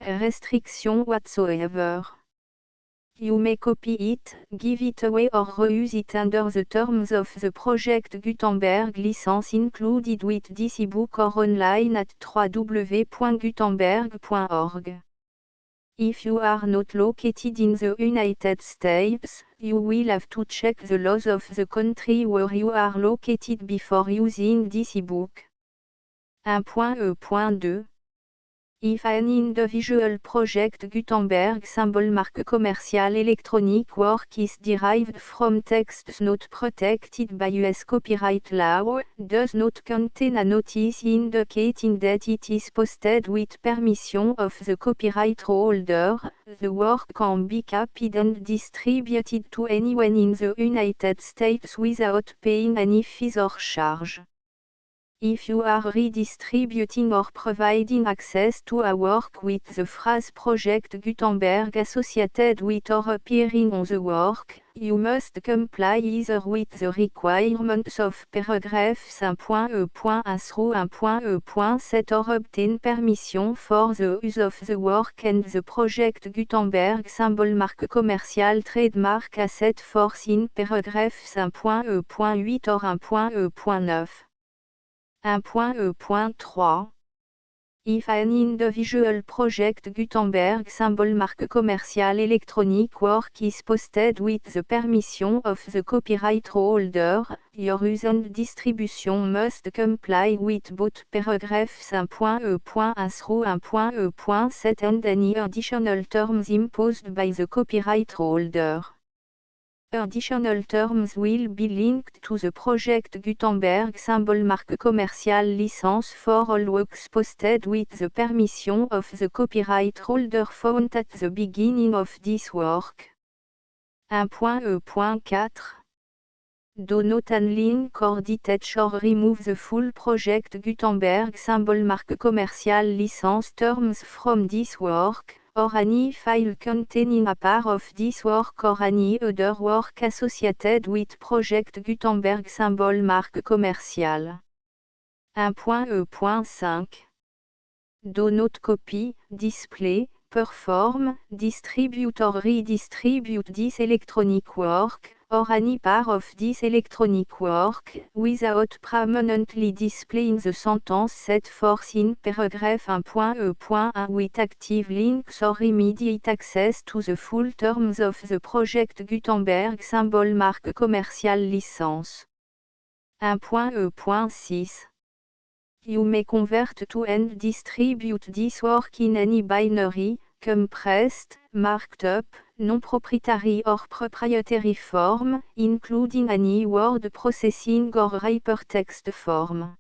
restriction whatsoever. You may copy it, give it away or reuse it under the terms of the Project Gutenberg license included with this ebook or online at www.gutenberg.org. If you are not located in the United States, you will have to check the laws of the country where you are located before using this ebook. 1.e.2 If an individual Project Gutenberg symbol marque commercial electronic work is derived from texts not protected by US copyright law, does not contain a notice indicating that it is posted with permission of the copyright holder, the work can be copied and distributed to anyone in the United States without paying any fees or charge. If you are redistributing or providing access to a work with the phrase Project Gutenberg associated with or appearing on the work, you must comply either with the requirements of paragraphs 1.e.1 through 1.e.7 or obtain permission for the use of the work and the Project Gutenberg symbol marque commercial trademark as set forth in paragraphs 1.e.8 or 1.e.9. 1.e.3 If an individual Project Gutenberg symbol marque commercial electronic work is posted with the permission of the copyright holder, your use and distribution must comply with both paragraphs 1.e.1 through 1.e.7 and any additional terms imposed by the copyright holder. Additional terms will be linked to the Project Gutenberg symbol marque commercial license for all works posted with the permission of the copyright holder found at the beginning of this work. 1.e.4 Do not unlink or detach or remove the full Project Gutenberg symbol marque commercial license terms from this work, or any file containing a part of this work or any other work associated with Project Gutenberg symbol marque commercial. 1.e.5 Do not copy, display, perform, distribute or redistribute this electronic work, or any part of this electronic work, without permanently displaying the sentence set forth in paragraph 1.e.1 with active links or immediate access to the full terms of the project Gutenberg symbol marque commerciale licence. 1.e.6 You may convert to and distribute this work in any binary, compressed, marked up, non-proprietary or proprietary form, including any word processing or hypertext form.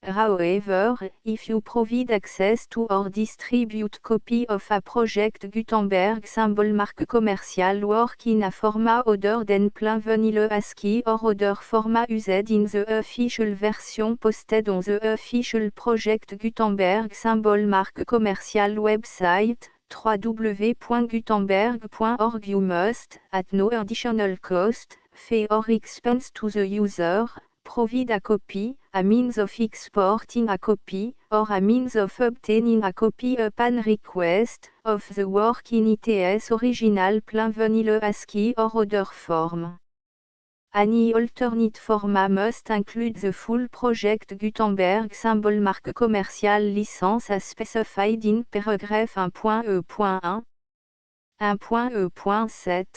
However, if you provide access to or distribute copy of a project Gutenberg symbol marque commercial work in a format other than plain vanilla ASCII or other format used in the official version posted on the official project Gutenberg symbol marque commercial website, www.gutenberg.org you must, at no additional cost, fee or expense to the user, provide a copy, a means of exporting a copy, or a means of obtaining a copy upon request, of the work in its original plain vanilla ASCII or other form. Any alternate format must include the full project Gutenberg symbol marque commerciale licence as specified in paragraph 1.e.1. 1.e.7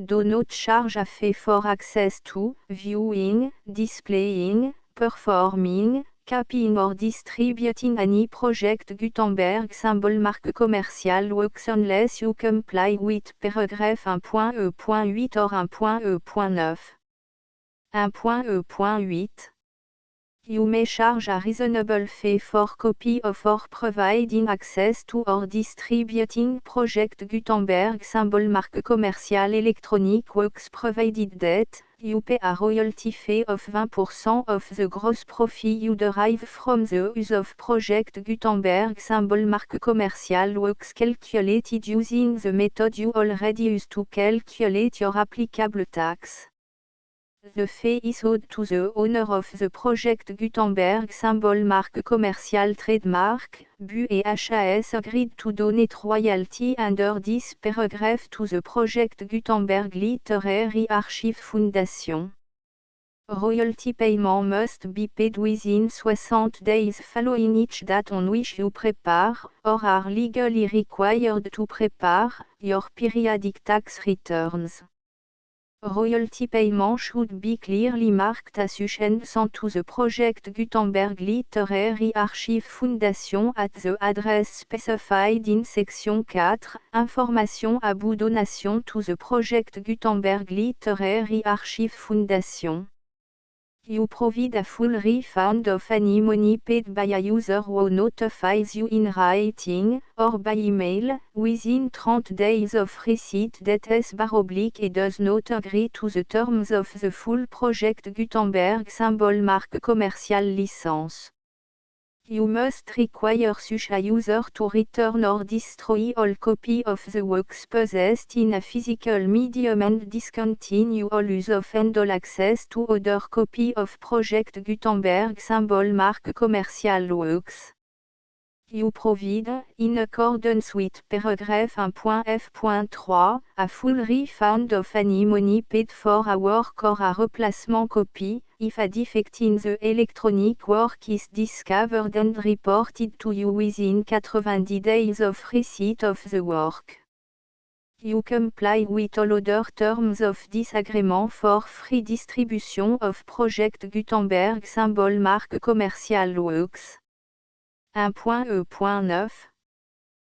Do not charge a fee for access to, viewing, displaying, performing, copying or distributing any project Gutenberg symbol marque commercial works unless you comply with paragraph 1.e.8 or 1.e.9. 1.e.8 You may charge a reasonable fee for copy of or providing access to or distributing project Gutenberg symbol marque commercial electronic works provided that you pay a royalty fee of 20% of the gross profit you derive from the use of project Gutenberg symbol marque commercial works calculated using the method you already use to calculate your applicable tax. The fee is owed to the owner of the project Gutenberg symbol marque commercial trademark, BU et HAS agreed to donate royalty under this paragraph to the project Gutenberg Literary Archive Foundation. Royalty payment must be paid within 60 days following each date on which you prepare, or are legally required to prepare, your periodic tax returns. Royalty payment should be clearly marked as sent to the project Gutenberg Literary Archive Foundation at the address specified in section 4, Information about donation to the project Gutenberg Literary Archive Foundation. You provide a full refund of any money paid by a user who notifies you in writing, or by email, within 30 days of receipt that S// does not agree to the terms of the full project Gutenberg symbol marque commercial licence. You must require such a user to return or destroy all copy of the works possessed in a physical medium and discontinue all use of and all access to other copy of project Gutenberg symbol marque commercial works. You provide, in accordance with paragraph 1.f.3, a full refund of any money paid for a work or a replacement copy, if a defect in the electronic work is discovered and reported to you within 90 days of receipt of the work. You comply with all other terms of this agreement for free distribution of project Gutenberg symbol marque commercial works. 1.e.9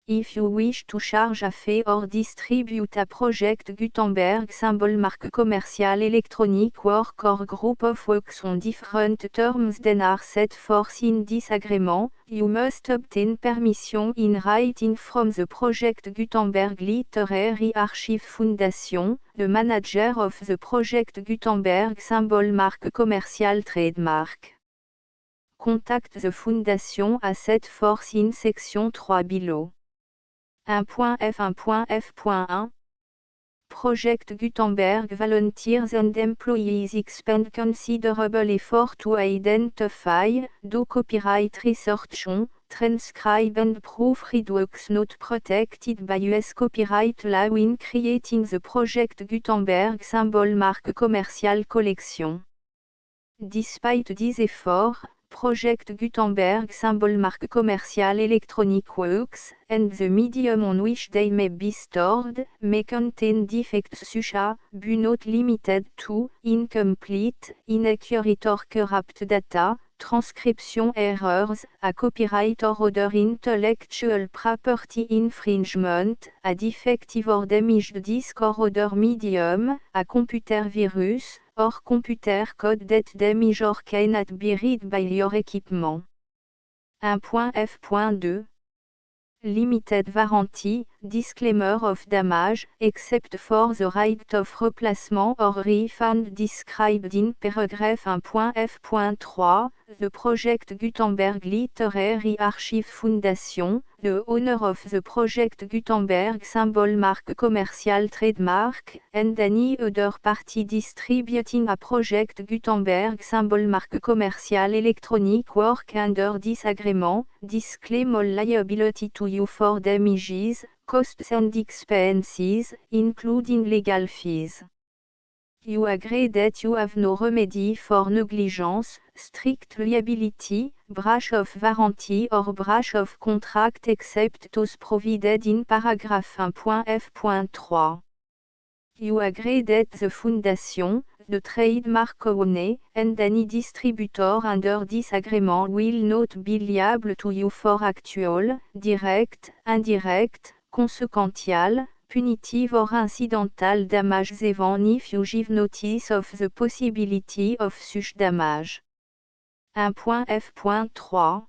If you wish to charge a fee or distribute a project Gutenberg symbol marque commercial electronic work or group of works on different terms than are set forth in this agreement, you must obtain permission in writing from the project Gutenberg Literary Archive Foundation, the manager of the project Gutenberg symbol marque commercial trademark. Contact the Foundation as set forth in section 3 below. 1.f1.f.1 Project Gutenberg volunteers and employees expend considerable effort to identify, do copyright research on, transcribe and proofread works not protected by US copyright law in creating the Project Gutenberg symbol marque commercial collection. Despite these efforts, Project Gutenberg symbol marque commercial electronic works, and the medium on which they may be stored, may contain defects such as, but not limited to, incomplete, inaccurate or corrupt data, transcription errors, a copyright or other intellectual property infringement, a defective or damaged disk or other medium, a computer virus, or computer code that damage or cannot be read by your equipment. 1.f.2 Limited warranty, disclaimer of damage, except for the right of replacement or refund described in paragraph 1.f.3, the Project Gutenberg Literary Archive Foundation, the owner of the Project Gutenberg symbol marque commercial trademark, and any other party distributing a Project Gutenberg symbol marque commercial electronic work under this agreement, disclaim all liability to you for damages, costs and expenses, including legal fees. You agree that you have no remedy for negligence, strict liability, breach of warranty or breach of contract except those provided in paragraph 1.f.3. You agree that the Foundation, the trademark owner, and any distributor under this agreement will not be liable to you for actual, direct, indirect, consequential, punitive or incidental damages even if you give notice of the possibility of such damage. 1.f.3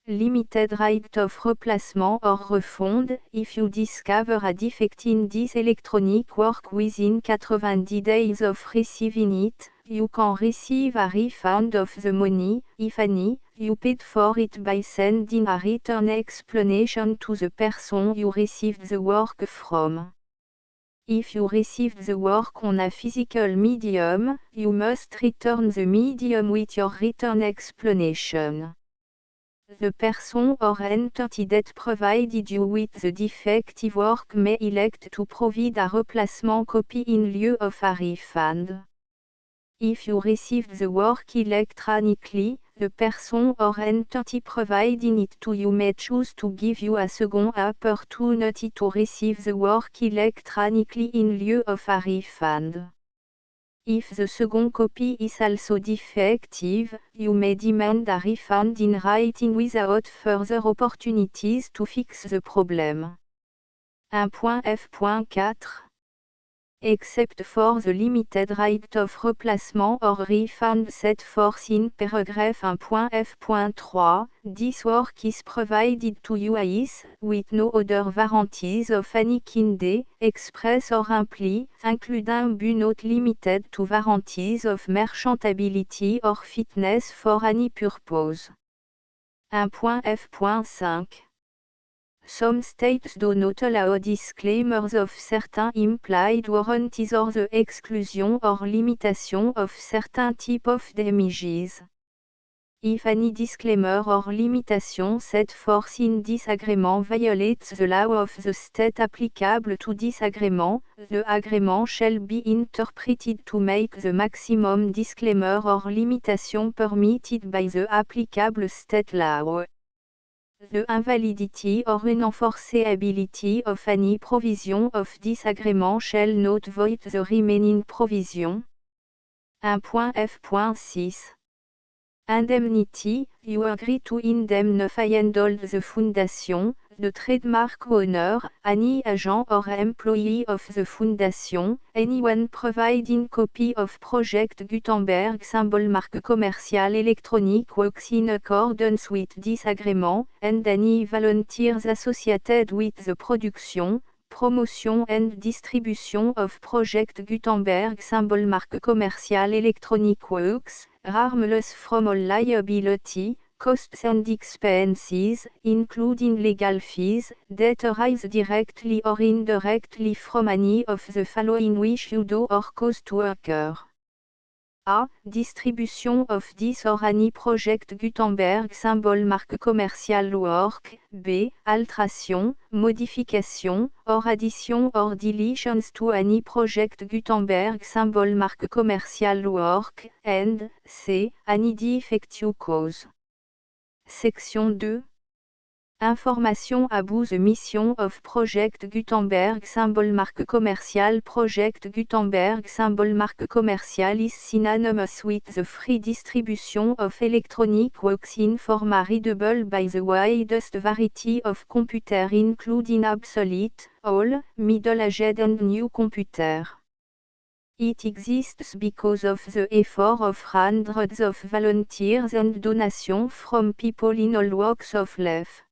Limited right of replacement or refund, if you discover a defect in this electronic work within 90 days of receiving it, you can receive a refund of the money, if any, you paid for it by sending a return explanation to the person you received the work from. If you received the work on a physical medium, you must return the medium with your return explanation. The person or entity that provided you with the defective work may elect to provide a replacement copy in lieu of a refund. If you received the work electronically, the person or entity providing it to you may choose to give you a second opportunity to receive the work electronically in lieu of a refund. If the second copy is also defective, you may demand a refund in writing without further opportunities to fix the problem. 1.f.4 Except for the limited right of replacement or refund set forth in paragraph 1.f.3, this work is provided to you as, with no other warranties of any kind, express or imply, including but not limited to warranties of merchantability or fitness for any purpose. 1.f.5 Some states do not allow disclaimers of certain implied warranties or the exclusion or limitation of certain type of damages. If any disclaimer or limitation set forth in this agreement violates the law of the state applicable to this agreement, the agreement shall be interpreted to make the maximum disclaimer or limitation permitted by the applicable state law. The invalidity or unenforceability of any provision of this agreement shall not void the remaining provision. 1.f.6 Indemnity, you agree to indemnify and hold the Foundation, the trademark owner, any agent or employee of the Foundation, anyone providing copy of Project Gutenberg symbol marque commercial electronic works in accordance with this agreement, and any volunteers associated with the production, promotion and distribution of Project Gutenberg symbol marque commercial electronic works, harmless from all liability, costs and expenses, including legal fees, that arise directly or indirectly from any of the following which you do or cause to occur. A. Distribution of this or any project Gutenberg symbol marque commerciale work. B. Alteration, modification, or addition or deletions to any project Gutenberg symbol marque commerciale work. And C. Any defective cause. Section 2. Information about the mission of Project Gutenberg symbol marque commerciale. Project Gutenberg symbol marque commerciale is synonymous with the free distribution of electronic works in format readable by the widest variety of computer including obsolete, old, middle-aged and new computer. It exists because of the effort of hundreds of volunteers and donations from people in all walks of life.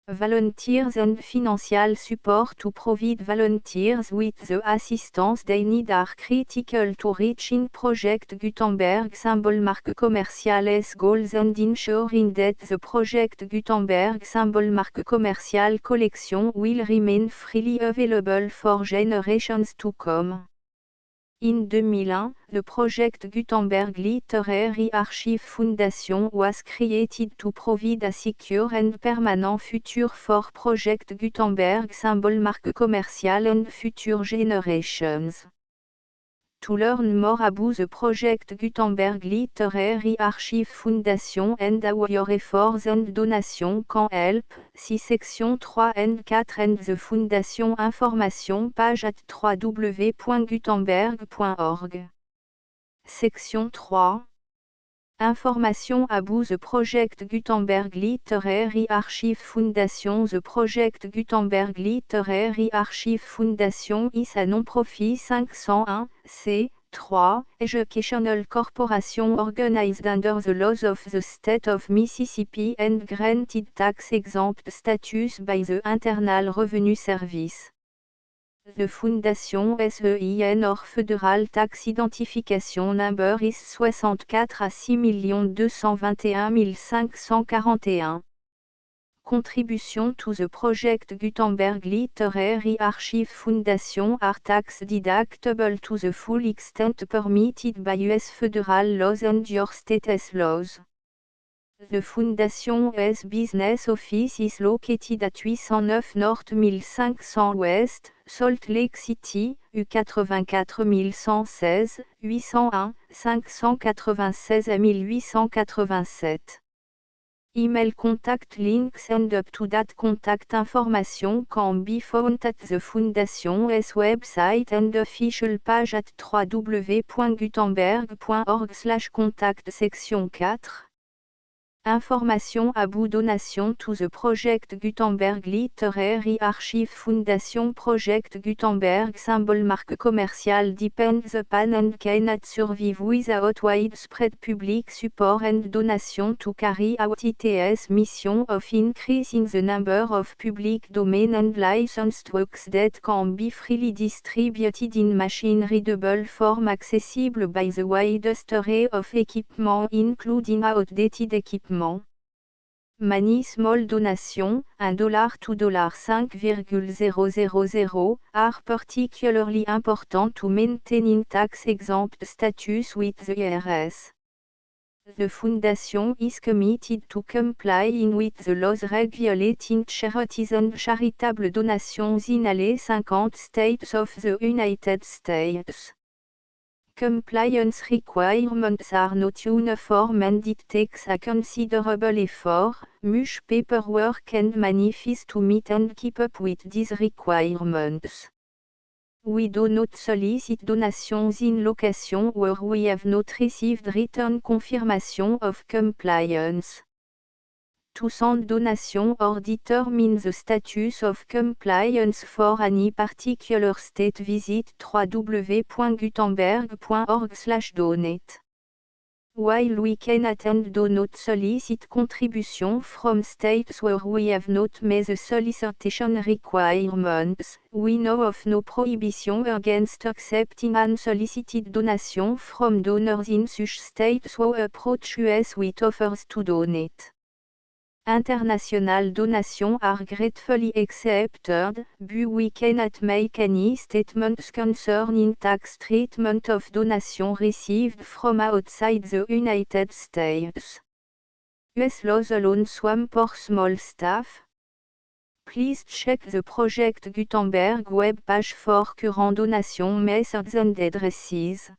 Volunteers and financial support to provide volunteers with the assistance they need are critical to reaching Project Gutenberg symbol marque commerciale's goals and ensuring that the Project Gutenberg symbol marque commerciale collection will remain freely available for generations to come. In 2001, the Project Gutenberg Literary Archive Foundation was created to provide a secure and permanent future for Project Gutenberg symbol marque commerciale and future generations. To learn more about the Project Gutenberg Literary Archive Foundation and how your efforts and donations can help, see section 3 and 4 and the Foundation information page at www.gutenberg.org. Section 3. Information about the Project Gutenberg Literary Archive Foundation. The Project Gutenberg Literary Archive Foundation is a non-profit 501, c3, educational corporation organized under the laws of the state of Mississippi and granted tax-exempt status by the Internal Revenue Service. The Foundation SEIN or Federal Tax Identification Number is 64 à 6 221 541. Contribution to the Project Gutenberg Literary Archive Foundation are tax deductible to the full extent permitted by U.S. federal laws and your state's laws. The Foundation's business office is located at 809 North 1500 West, Salt Lake City, U84 116, 801, 596 à 1887. Email contact links and up-to-date contact information can be found at the Foundation's website and official page at www.gutenberg.org/contact. Section 4. Information about donation to the Project Gutenberg Literary Archive Foundation. Project Gutenberg symbol marque commerciale depends upon and cannot survive without widespread public support and donation to carry out its mission of increasing the number of public domain and licensed works that can be freely distributed in machine-readable form accessible by the widest array of equipment including outdated equipment. Many small donations, $1 to $5,000, are particularly important to maintaining tax-exempt status with the IRS. The Foundation is committed to complying with the laws regulating charities and charitable donations in all 50 states of the United States. Compliance requirements are not uniform and it takes a considerable effort, much paperwork and money fees to meet and keep up with these requirements. We do not solicit donations in locations where we have not received written confirmation of compliance. To send donation or determine the status of compliance for any particular state, visit www.gutenberg.org/donate. While we cannot and do not solicit contribution from states where we have not met the solicitation requirements, we know of no prohibition against accepting unsolicited donation from donors in such states who approach us with offers to donate. International donations are gratefully accepted, but we cannot make any statements concerning tax treatment of donation received from outside the United States. US laws alone swam for small staff. Please check the Project Gutenberg web page for current donation methods and addresses.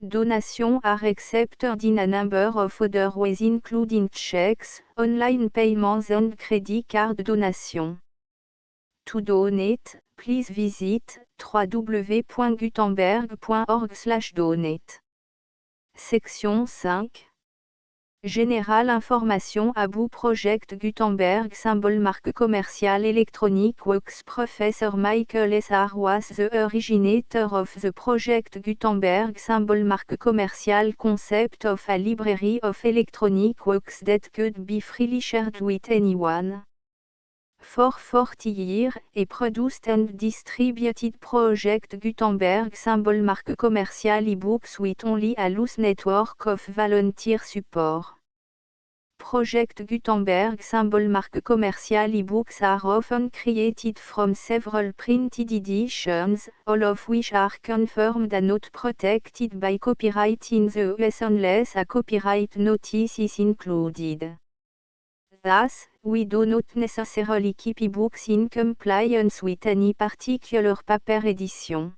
Donations are accepted in a number of other ways including checks, online payments and credit card donation. To donate, please visit www.gutenberg.org/donate. Section 5. Générale information about Project Gutenberg symbol marque commerciale électronique works. Professor Michael S. R. was the originator of the Project Gutenberg symbol marque commerciale concept of a library of electronic works that could be freely shared with anyone. For 40 years, he produced and distributed Project Gutenberg symbol marque commerciale e-books with only a loose network of volunteer support. Project Gutenberg symbol marque commerciale e-books are often created from several printed editions, all of which are confirmed and not protected by copyright in the US unless a copyright notice is included. Thus, we do not necessarily keep e-books in compliance with any particular paper edition.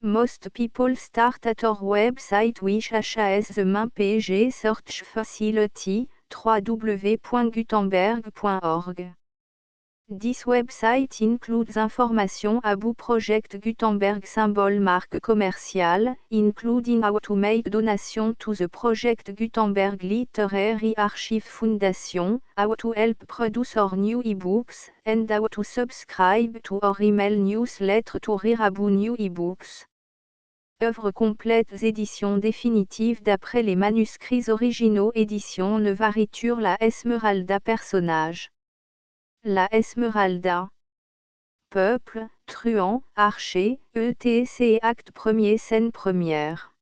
Most people start at our website which has the main page search facility, www.gutenberg.org. This website includes information about Project Gutenberg symbol marque commerciale, including how to make donation to the Project Gutenberg Literary Archive Foundation, how to help produce our new ebooks, and how to subscribe to our email newsletter to read about new ebooks. Œuvres complètes éditions définitives d'après les manuscrits originaux. Édition Nevaritur. La Esmeralda. Personnage. La Esmeralda. Peuple, truand, archer, etc. Acte 1er. Scène première.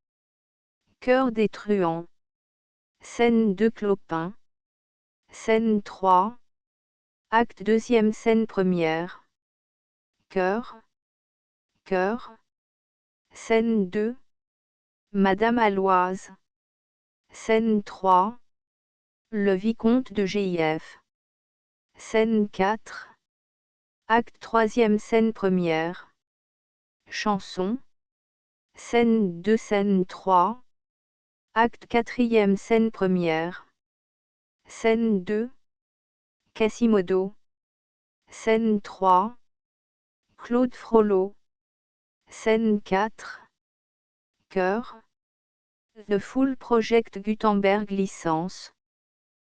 Cœur des truands. Scène 2. Clopin. Scène 3. Acte 2e. Scène première. Cœur. Cœur. Scène 2. Madame Aloise. Scène 3. Le vicomte de GIF. Scène 4. Acte 3e. Scène première. Chanson. Scène 2. Scène 3. Acte 4e. Scène première. Scène 2. Quasimodo. Scène 3. Claude Frollo. Scène 4. Cœur. The Full Project Gutenberg licence.